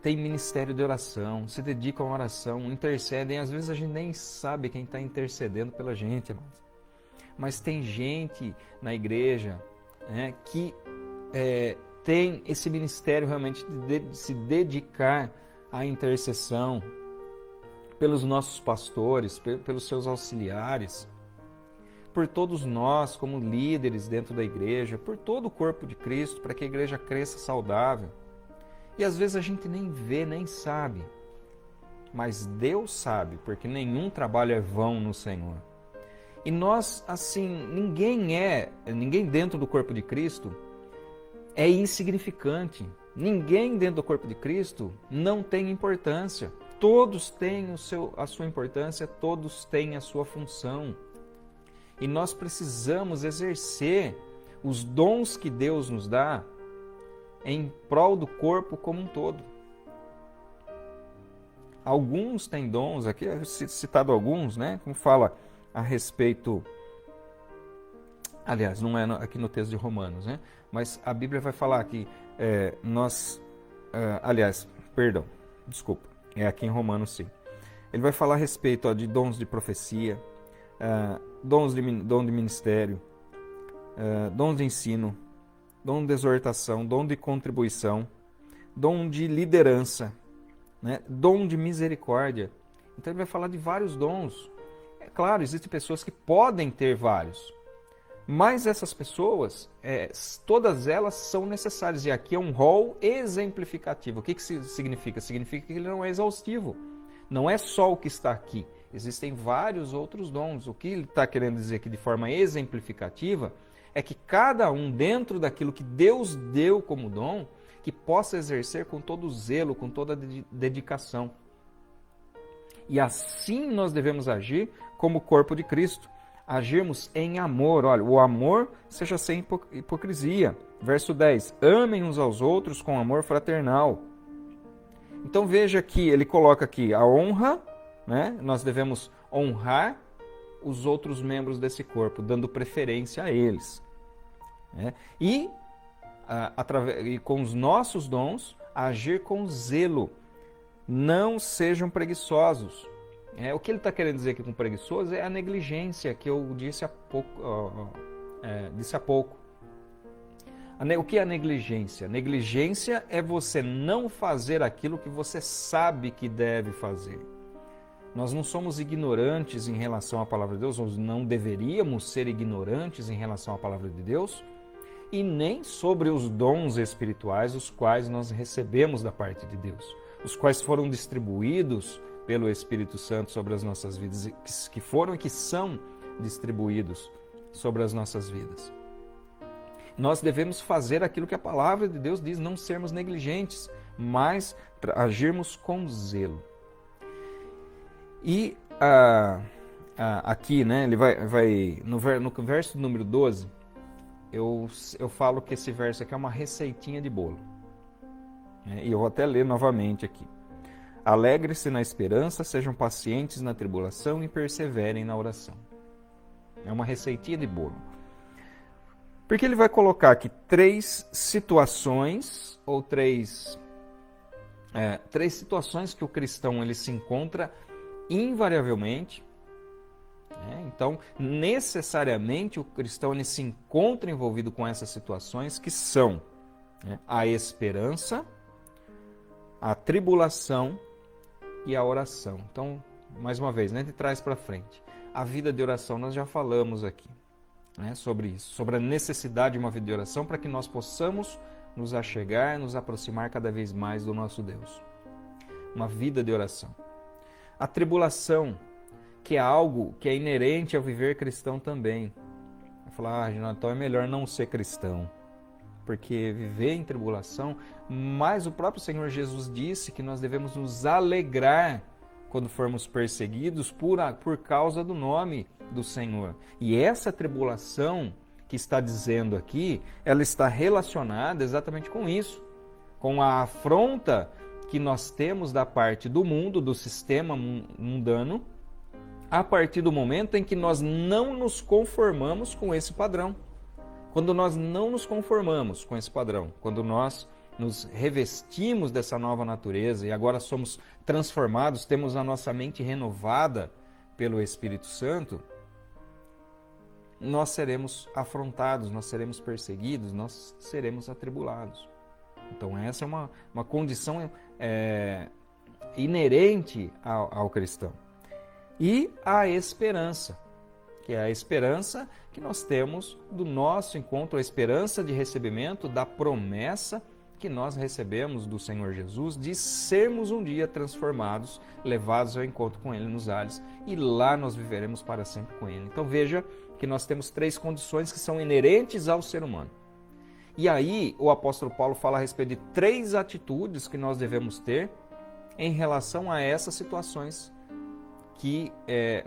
tem ministério de oração, se dedicam à oração, intercedem, às vezes a gente nem sabe quem está intercedendo pela gente, mas tem gente na igreja que tem esse ministério realmente de se dedicar à intercessão, pelos nossos pastores, pelos seus auxiliares, por todos nós como líderes dentro da igreja, por todo o corpo de Cristo, para que a igreja cresça saudável. E às vezes a gente nem vê, nem sabe, mas Deus sabe, porque nenhum trabalho é vão no Senhor. E nós, assim, ninguém dentro do corpo de Cristo é insignificante. Ninguém dentro do corpo de Cristo não tem importância. Todos têm a sua importância, todos têm a sua função. E nós precisamos exercer os dons que Deus nos dá em prol do corpo como um todo. Alguns têm dons, aqui é citado alguns, né? Como fala a respeito, aliás, não é aqui no texto de Romanos, né? Mas a Bíblia vai falar que é aqui em Romanos sim. Ele vai falar a respeito de dons de profecia, dom de ministério, dom de ensino, dom de exortação, dom de contribuição, dom de liderança, né? Dom de misericórdia. Então ele vai falar de vários dons. É claro, existem pessoas que podem ter vários, mas essas pessoas, todas elas são necessárias. E aqui é um rol exemplificativo. O que significa? Significa que ele não é exaustivo. Não é só o que está aqui. Existem vários outros dons. O que ele está querendo dizer aqui de forma exemplificativa é que cada um dentro daquilo que Deus deu como dom, que possa exercer com todo zelo, com toda dedicação. E assim nós devemos agir como corpo de Cristo. Agirmos em amor. Olha, o amor seja sem hipocrisia. Verso 10. Amem uns aos outros com amor fraternal. Então veja que ele coloca aqui a honra, né? Nós devemos honrar os outros membros desse corpo, dando preferência a eles. Né? E com os nossos dons, agir com zelo. Não sejam preguiçosos. O que ele está querendo dizer aqui com preguiçoso é a negligência que eu disse há pouco. O que é a negligência? Negligência é você não fazer aquilo que você sabe que deve fazer. Nós não somos ignorantes em relação à palavra de Deus, nós não deveríamos ser ignorantes em relação à palavra de Deus, e nem sobre os dons espirituais, os quais nós recebemos da parte de Deus, os quais foram distribuídos pelo Espírito Santo sobre as nossas vidas, que foram e que são distribuídos sobre as nossas vidas. Nós devemos fazer aquilo que a palavra de Deus diz, não sermos negligentes, mas agirmos com zelo. E aqui, né, ele vai no verso número 12, eu falo que esse verso aqui é uma receitinha de bolo. E eu vou até ler novamente aqui. Alegre-se na esperança, sejam pacientes na tribulação e perseverem na oração. É uma receitinha de bolo. Porque ele vai colocar aqui três situações que o cristão ele se encontra invariavelmente. Então, necessariamente o cristão ele se encontra envolvido com essas situações que são a esperança, a tribulação e a oração. Então, mais uma vez, de trás para frente. A vida de oração, nós já falamos aqui sobre isso, sobre a necessidade de uma vida de oração para que nós possamos nos achegar, nos aproximar cada vez mais do nosso Deus. Uma vida de oração. A tribulação, que é algo que é inerente ao viver cristão também. Vai falar, então é melhor não ser cristão, porque viver em tribulação, mas o próprio Senhor Jesus disse que nós devemos nos alegrar quando formos perseguidos por causa do nome do Senhor. E essa tribulação que está dizendo aqui, ela está relacionada exatamente com isso, com a afronta que nós temos da parte do mundo, do sistema mundano, a partir do momento em que nós não nos conformamos com esse padrão. Quando nós não nos conformamos com esse padrão, quando nós nos revestimos dessa nova natureza e agora somos transformados, temos a nossa mente renovada pelo Espírito Santo, nós seremos afrontados, nós seremos perseguidos, nós seremos atribulados. Então essa é uma condição inerente ao cristão. E a esperança, que é a esperança que nós temos do nosso encontro, a esperança de recebimento da promessa que nós recebemos do Senhor Jesus de sermos um dia transformados, levados ao encontro com Ele nos ares, e lá nós viveremos para sempre com Ele. Então veja que nós temos 3 condições que são inerentes ao ser humano. E aí o apóstolo Paulo fala a respeito de 3 atitudes que nós devemos ter em relação a essas situações que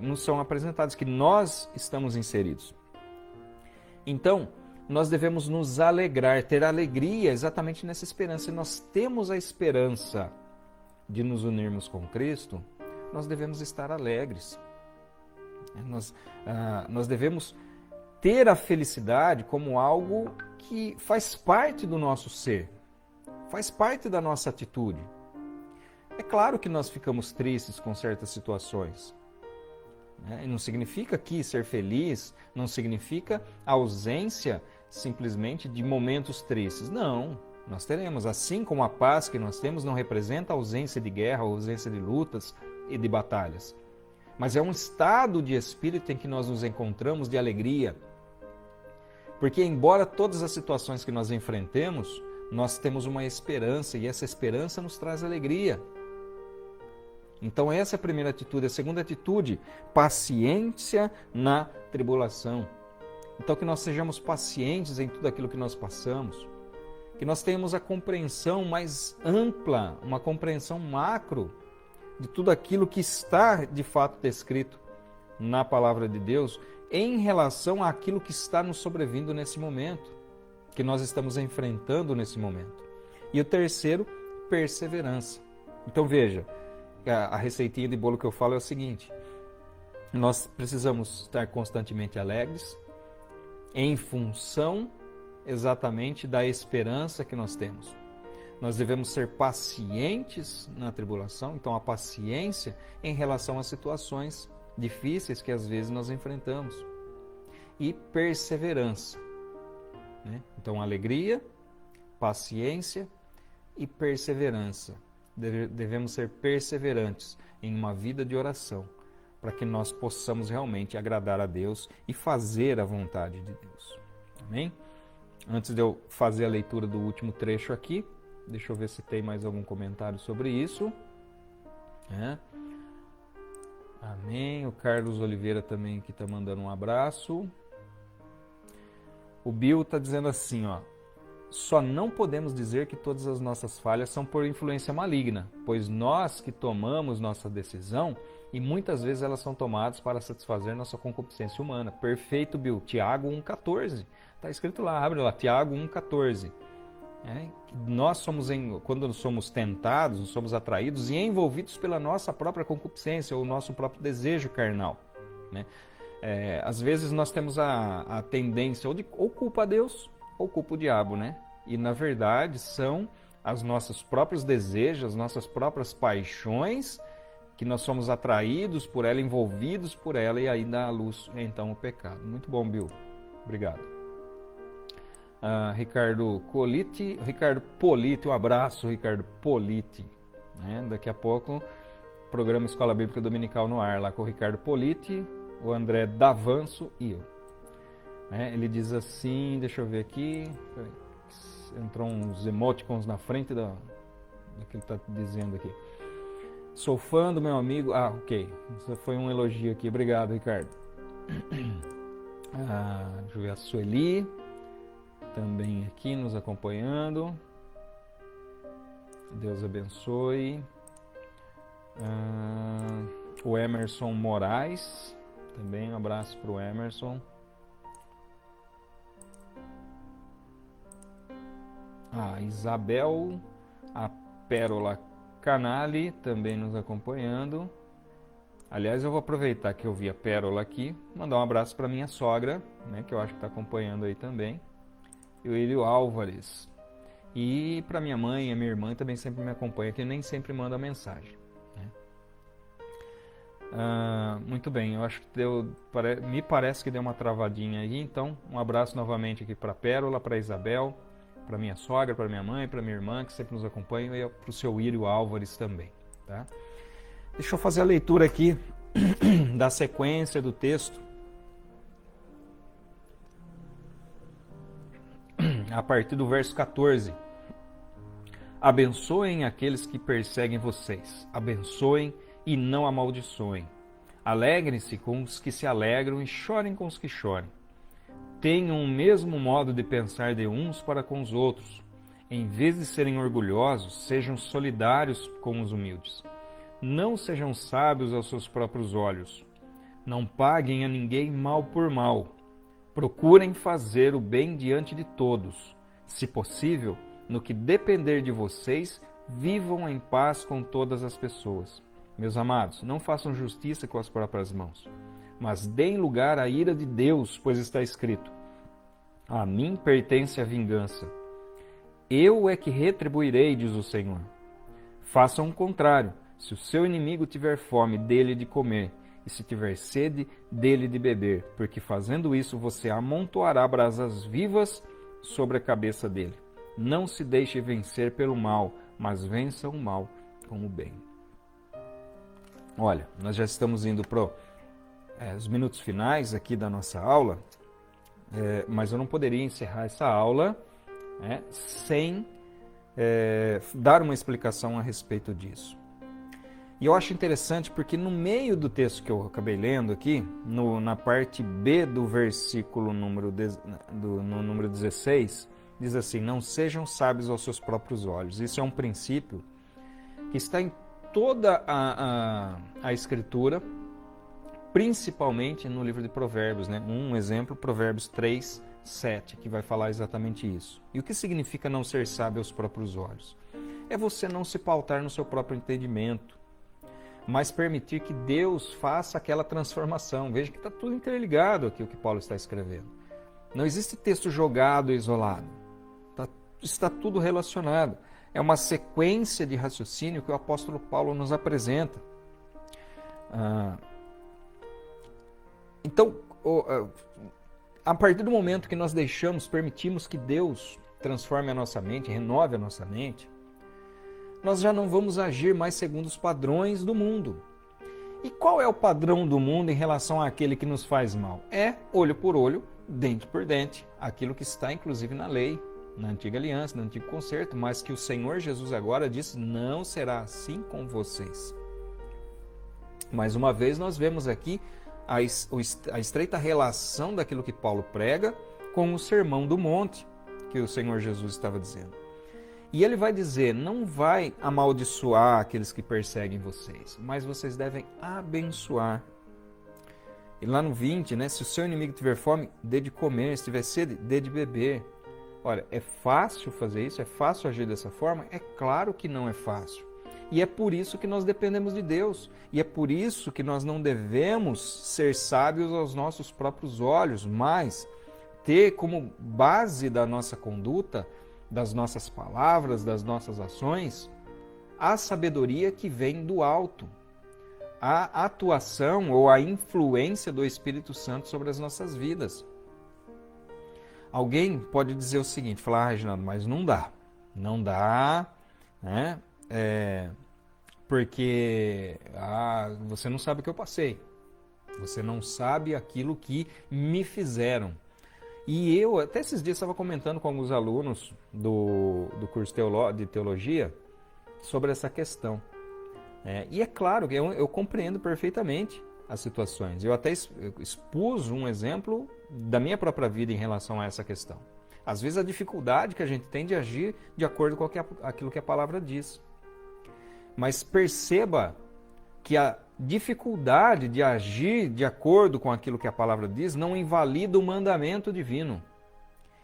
nos são apresentadas, que nós estamos inseridos. Então, nós devemos nos alegrar, ter alegria exatamente nessa esperança. Se nós temos a esperança de nos unirmos com Cristo, nós devemos estar alegres. Nós devemos ter a felicidade como algo que faz parte do nosso ser, faz parte da nossa atitude. É claro que nós ficamos tristes com certas situações. E não significa que ser feliz não significa a ausência simplesmente de momentos tristes. Não, nós teremos. Assim como a paz que nós temos não representa a ausência de guerra, a ausência de lutas e de batalhas. Mas é um estado de espírito em que nós nos encontramos de alegria. Porque embora todas as situações que nós enfrentemos, nós temos uma esperança e essa esperança nos traz alegria. Então essa é a primeira atitude. A segunda atitude, paciência na tribulação. Então que nós sejamos pacientes em tudo aquilo que nós passamos. Que nós tenhamos a compreensão mais ampla, uma compreensão macro de tudo aquilo que está de fato descrito na palavra de Deus em relação àquilo que está nos sobrevindo nesse momento, que nós estamos enfrentando nesse momento. E o terceiro, perseverança. Então veja, a receitinha de bolo que eu falo é o seguinte: nós precisamos estar constantemente alegres em função exatamente da esperança que nós temos. Nós devemos ser pacientes na tribulação, então a paciência em relação às situações difíceis que às vezes nós enfrentamos. E perseverança. Então alegria, paciência e perseverança. Devemos ser perseverantes em uma vida de oração, para que nós possamos realmente agradar a Deus e fazer a vontade de Deus. Amém? Antes de eu fazer a leitura do último trecho aqui, deixa eu ver se tem mais algum comentário sobre isso. Amém. O Carlos Oliveira também que está mandando um abraço. O Bill está dizendo assim, só não podemos dizer que todas as nossas falhas são por influência maligna, pois nós que tomamos nossa decisão e muitas vezes elas são tomadas para satisfazer nossa concupiscência humana. Perfeito, Bill. Tiago 1,14. Está escrito lá, abre lá, Tiago 1,14. Nós somos, quando somos tentados, somos atraídos e envolvidos pela nossa própria concupiscência, ou nosso próprio desejo carnal. Às vezes nós temos a tendência ou culpa a Deus ou culpa o diabo, E na verdade são os nossos próprios desejos, as nossas próprias paixões, que nós somos atraídos por ela, envolvidos por ela, e aí dá à luz então o pecado. Muito bom, Bill. Obrigado. Ricardo Politi, um abraço, Ricardo Politi. Daqui a pouco, programa Escola Bíblica Dominical no ar, lá com o Ricardo Politi, o André Davanço e eu. Ele diz assim, deixa eu ver aqui, entrou uns emoticons na frente do que ele está dizendo aqui. Sou fã do meu amigo. Ok, isso foi um elogio aqui, obrigado, Ricardo. Deixa eu ver, a Sueli também aqui nos acompanhando. Deus abençoe. O Emerson Moraes, também um abraço para o Emerson. Isabel, a Pérola Canali também nos acompanhando. Aliás, eu vou aproveitar que eu vi a Pérola aqui, mandar um abraço para minha sogra, que eu acho que está acompanhando aí também. E o Ilio Álvares. E para minha mãe e a minha irmã também sempre me acompanha, que nem sempre manda mensagem. Muito bem, eu acho que me parece que deu uma travadinha aí, então um abraço novamente aqui para a Pérola, para a Isabel, para minha sogra, para minha mãe, para minha irmã, que sempre nos acompanham, e para o seu Ilio Álvares também. Tá? Deixa eu fazer a leitura aqui da sequência do texto. A partir do verso 14. Abençoem aqueles que perseguem vocês. Abençoem e não amaldiçoem. Alegrem-se com os que se alegram e chorem com os que chorem. Tenham o mesmo modo de pensar de uns para com os outros. Em vez de serem orgulhosos, sejam solidários com os humildes. Não sejam sábios aos seus próprios olhos. Não paguem a ninguém mal por mal. Procurem fazer o bem diante de todos. Se possível, no que depender de vocês, vivam em paz com todas as pessoas. Meus amados, não façam justiça com as próprias mãos, mas deem lugar à ira de Deus, pois está escrito: a mim pertence a vingança. Eu é que retribuirei, diz o Senhor. Façam o contrário. Se o seu inimigo tiver fome, dê-lhe de comer, e se tiver sede, dê-lhe de beber, porque fazendo isso você amontoará brasas vivas sobre a cabeça dele. Não se deixe vencer pelo mal, mas vença o mal com o bem. Olha, nós já estamos indo para os minutos finais aqui da nossa aula, mas eu não poderia encerrar essa aula sem dar uma explicação a respeito disso. E eu acho interessante porque no meio do texto que eu acabei lendo aqui, na parte B do versículo número 16, diz assim: não sejam sábios aos seus próprios olhos. Isso é um princípio que está em toda a Escritura, principalmente no livro de Provérbios, né? Um exemplo, Provérbios 3, 7, que vai falar exatamente isso. E o que significa não ser sábio aos próprios olhos? É você não se pautar no seu próprio entendimento, mas permitir que Deus faça aquela transformação. Veja que está tudo interligado aqui o que Paulo está escrevendo. Não existe texto jogado e isolado. Está tudo relacionado. É uma sequência de raciocínio que o apóstolo Paulo nos apresenta. Então, a partir do momento que nós permitimos que Deus transforme a nossa mente, renove a nossa mente, nós já não vamos agir mais segundo os padrões do mundo. E qual é o padrão do mundo em relação àquele que nos faz mal? É olho por olho, dente por dente, aquilo que está inclusive na lei, na antiga aliança, no antigo concerto, mas que o Senhor Jesus agora disse: não será assim com vocês. Mais uma vez nós vemos aqui a estreita relação daquilo que Paulo prega com o Sermão do Monte, que o Senhor Jesus estava dizendo. E ele vai dizer: não vai amaldiçoar aqueles que perseguem vocês, mas vocês devem abençoar. E lá no 20, né, se o seu inimigo tiver fome, dê de comer, se tiver sede, dê de beber. Olha, é fácil fazer isso? É fácil agir dessa forma? É claro que não é fácil. E é por isso que nós dependemos de Deus. E é por isso que nós não devemos ser sábios aos nossos próprios olhos, mas ter como base da nossa conduta, das nossas palavras, das nossas ações, a sabedoria que vem do alto, a atuação ou a influência do Espírito Santo sobre as nossas vidas. Alguém pode dizer o seguinte, falar: Reginaldo, mas não dá, né? Porque você não sabe o que eu passei, você não sabe aquilo que me fizeram. E eu, até esses dias, estava comentando com alguns alunos do curso de teologia sobre essa questão. E é claro que eu compreendo perfeitamente as situações. Eu até expus um exemplo da minha própria vida em relação a essa questão. Às vezes a dificuldade que a gente tem de agir de acordo com aquilo que a palavra diz. Mas perceba que a dificuldade de agir de acordo com aquilo que a palavra diz não invalida o mandamento divino.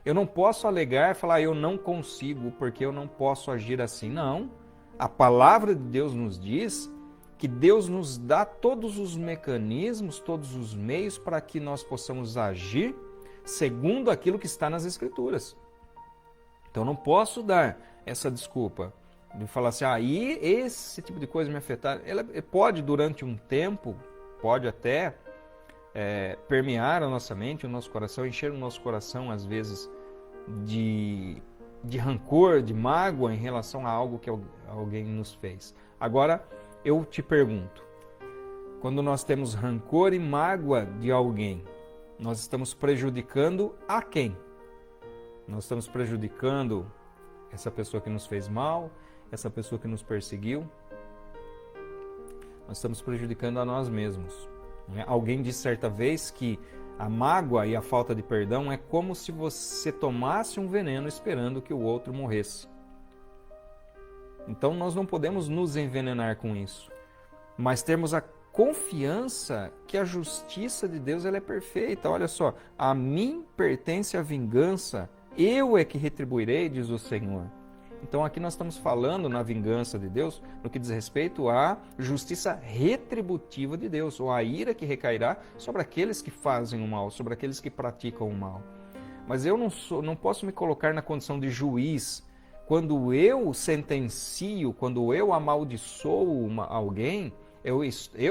Eu não posso alegar e falar: eu não consigo porque eu não posso agir assim. Não. A palavra de Deus nos diz que Deus nos dá todos os mecanismos, todos os meios para que nós possamos agir segundo aquilo que está nas Escrituras. Então não posso dar essa desculpa de falar assim: aí esse tipo de coisa me afetar. Ela pode, durante um tempo, pode até permear a nossa mente, o nosso coração, encher o nosso coração, às vezes, de rancor, de mágoa em relação a algo que alguém nos fez. Agora, eu te pergunto, quando nós temos rancor e mágoa de alguém, nós estamos prejudicando a quem? Nós estamos prejudicando essa pessoa que nos fez mal, essa pessoa que nos perseguiu? Nós estamos prejudicando a nós mesmos. Alguém disse certa vez que a mágoa e a falta de perdão é como se você tomasse um veneno esperando que o outro morresse. Então nós não podemos nos envenenar com isso, mas termos a confiança que a justiça de Deus ela é perfeita. Olha só, a mim pertence a vingança, eu é que retribuirei, diz o Senhor. Então aqui nós estamos falando na vingança de Deus, no que diz respeito à justiça retributiva de Deus, ou a ira que recairá sobre aqueles que fazem o mal, sobre aqueles que praticam o mal. Mas eu não posso me colocar na condição de juiz. Quando eu sentencio, quando eu amaldiçoo alguém, eu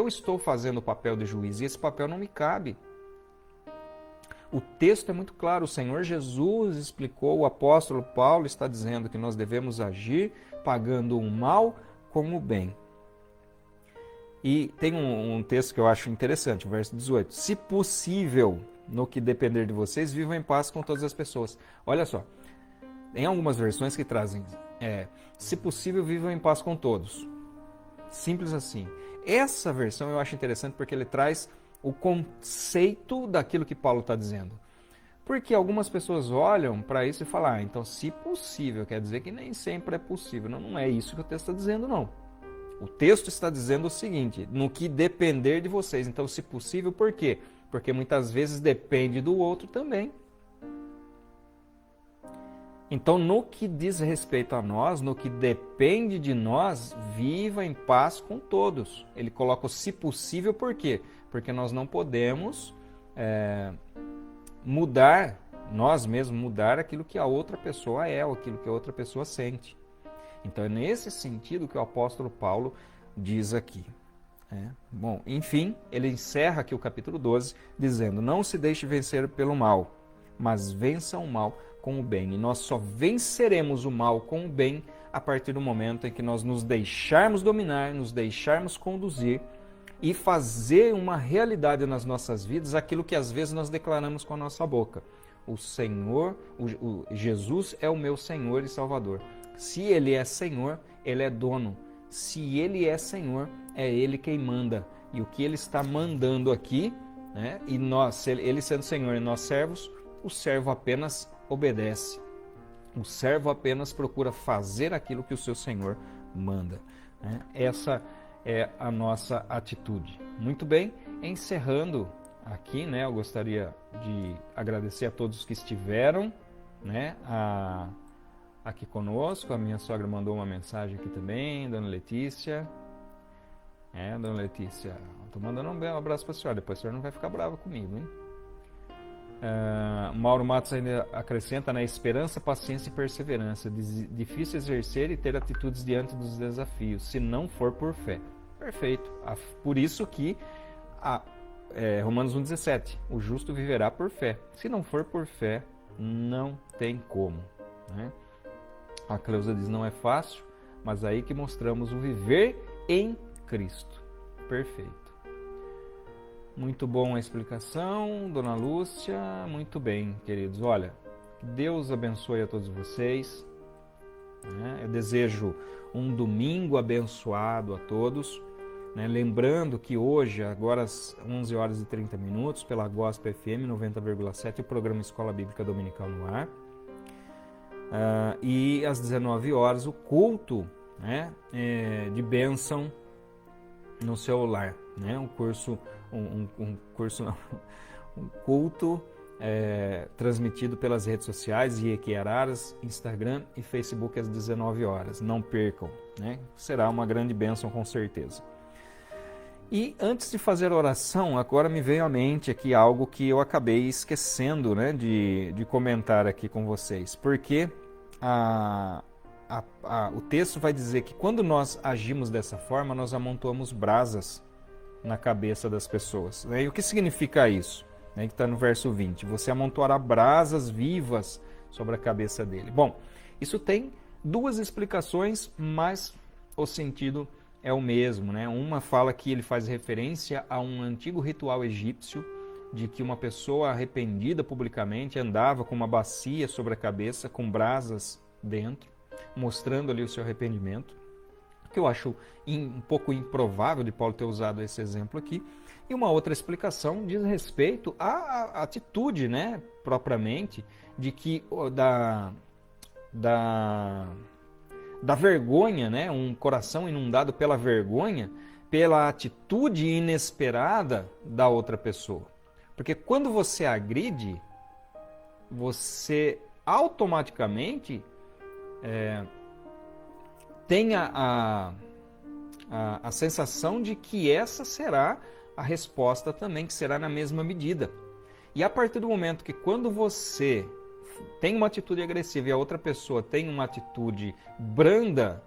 estou fazendo o papel de juiz e esse papel não me cabe. O texto é muito claro, o Senhor Jesus explicou, o apóstolo Paulo está dizendo que nós devemos agir pagando o mal com o bem. E tem um texto que eu acho interessante, o verso 18. Se possível, no que depender de vocês, vivam em paz com todas as pessoas. Olha só, tem algumas versões que trazem, se possível, vivam em paz com todos. Simples assim. Essa versão eu acho interessante porque ele traz o conceito daquilo que Paulo está dizendo. Porque algumas pessoas olham para isso e falam, então se possível, quer dizer que nem sempre é possível. Não é isso que o texto está dizendo, não. O texto está dizendo o seguinte, no que depender de vocês. Então, se possível, por quê? Porque muitas vezes depende do outro também. Então, no que diz respeito a nós, no que depende de nós, viva em paz com todos. Ele coloca o se possível, por quê? Porque nós não podemos mudar, nós mesmos mudar aquilo que a outra pessoa é, ou aquilo que a outra pessoa sente. Então, é nesse sentido que o apóstolo Paulo diz aqui. Bom, enfim, ele encerra aqui o capítulo 12, dizendo, não se deixe vencer pelo mal, mas vença o mal com o bem. E nós só venceremos o mal com o bem a partir do momento em que nós nos deixarmos dominar, nos deixarmos conduzir e fazer uma realidade nas nossas vidas aquilo que às vezes nós declaramos com a nossa boca. O Senhor, Jesus é o meu Senhor e Salvador. Se Ele é Senhor, Ele é dono. Se Ele é Senhor, é Ele quem manda. E o que Ele está mandando aqui, e nós, Ele sendo Senhor e nós servos, o servo apenas obedece. O servo apenas procura fazer aquilo que o seu Senhor manda. Essa é a nossa atitude. Muito bem, encerrando aqui, eu gostaria de agradecer a todos que estiveram, aqui conosco. A minha sogra mandou uma mensagem aqui também, Dona Letícia. Dona Letícia, estou mandando um abraço para a senhora, depois a senhora não vai ficar brava comigo, hein? Mauro Matos ainda acrescenta, esperança, paciência e perseverança. Difícil exercer e ter atitudes diante dos desafios, se não for por fé. Perfeito. Por isso que Romanos 1,17, o justo viverá por fé. Se não for por fé, não tem como. A Cleusa diz, não é fácil, mas aí que mostramos o viver em Cristo. Perfeito. Muito bom a explicação, Dona Lúcia. Muito bem, queridos. Olha, que Deus abençoe a todos vocês. Eu desejo um domingo abençoado a todos. Lembrando que hoje, agora às 11 horas e 30 minutos, pela Gospel FM 90,7, o programa Escola Bíblica Dominical no ar. E às 19 horas, o culto de bênção no seu lar. Um culto transmitido pelas redes sociais, IEQ Araras, Instagram e Facebook às 19 horas. Não percam, será uma grande bênção com certeza. E antes de fazer a oração, agora me veio à mente aqui algo que eu acabei esquecendo de comentar aqui com vocês, porque o texto vai dizer que quando nós agimos dessa forma, nós amontoamos brasas na cabeça das pessoas. E o que significa isso? Que está no verso 20. Você amontoará brasas vivas sobre a cabeça dele. Bom, isso tem duas explicações, mas o sentido é o mesmo, né? Uma fala que ele faz referência a um antigo ritual egípcio de que uma pessoa arrependida publicamente andava com uma bacia sobre a cabeça com brasas dentro, mostrando ali o seu arrependimento, que eu acho um pouco improvável de Paulo ter usado esse exemplo aqui. E uma outra explicação diz respeito à atitude, né, propriamente, de que da vergonha, né, um coração inundado pela vergonha, pela atitude inesperada da outra pessoa. Porque quando você agride, você automaticamente tem a sensação de que essa será a resposta também, que será na mesma medida. E a partir do momento que quando você tem uma atitude agressiva e a outra pessoa tem uma atitude branda,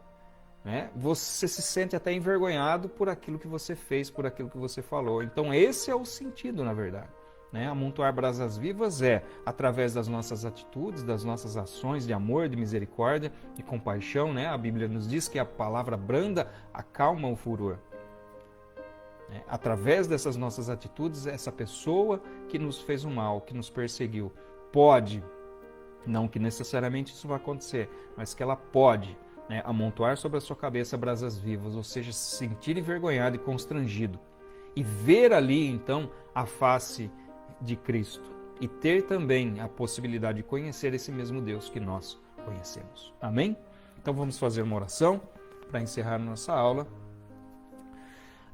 né, você se sente até envergonhado por aquilo que você fez, por aquilo que você falou. Então esse é o sentido, na verdade. Né? Amontoar brasas vivas é através das nossas atitudes, das nossas ações de amor, de misericórdia, de compaixão. Né? A Bíblia nos diz que a palavra branda acalma o furor. Através dessas nossas atitudes, essa pessoa que nos fez o mal, que nos perseguiu, pode, não que necessariamente isso vai acontecer, mas que ela pode, né, amontoar sobre a sua cabeça brasas vivas, ou seja, se sentir envergonhado e constrangido, e ver ali então a face de Cristo, e ter também a possibilidade de conhecer esse mesmo Deus que nós conhecemos. Amém? Então vamos fazer uma oração para encerrar nossa aula.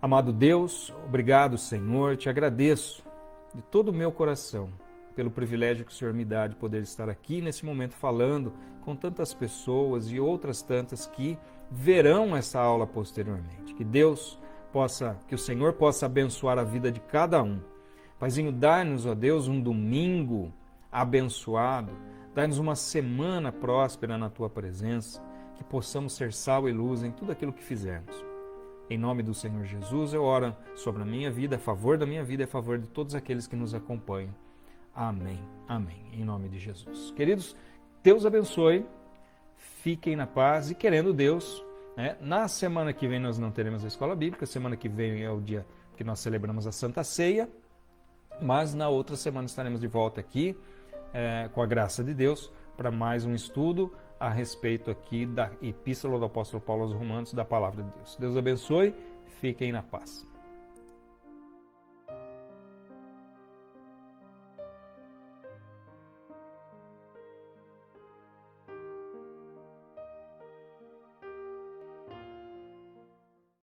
Amado Deus, obrigado, Senhor, te agradeço de todo o meu coração pelo privilégio que o Senhor me dá de poder estar aqui nesse momento falando com tantas pessoas e outras tantas que verão essa aula posteriormente. Que Deus possa, que o Senhor possa abençoar a vida de cada um. Paizinho, dá-nos, ó Deus, um domingo abençoado, dá-nos uma semana próspera na Tua presença, que possamos ser sal e luz em tudo aquilo que fizermos. Em nome do Senhor Jesus, eu oro sobre a minha vida, a favor da minha vida e a favor de todos aqueles que nos acompanham. Amém. Amém. Em nome de Jesus. Queridos, Deus abençoe, fiquem na paz e querendo Deus, né, na semana que vem nós não teremos a Escola Bíblica, semana que vem é o dia que nós celebramos a Santa Ceia, mas na outra semana estaremos de volta aqui, com a graça de Deus, para mais um estudo a respeito aqui da Epístola do Apóstolo Paulo aos Romanos, da Palavra de Deus. Deus abençoe, fiquem na paz.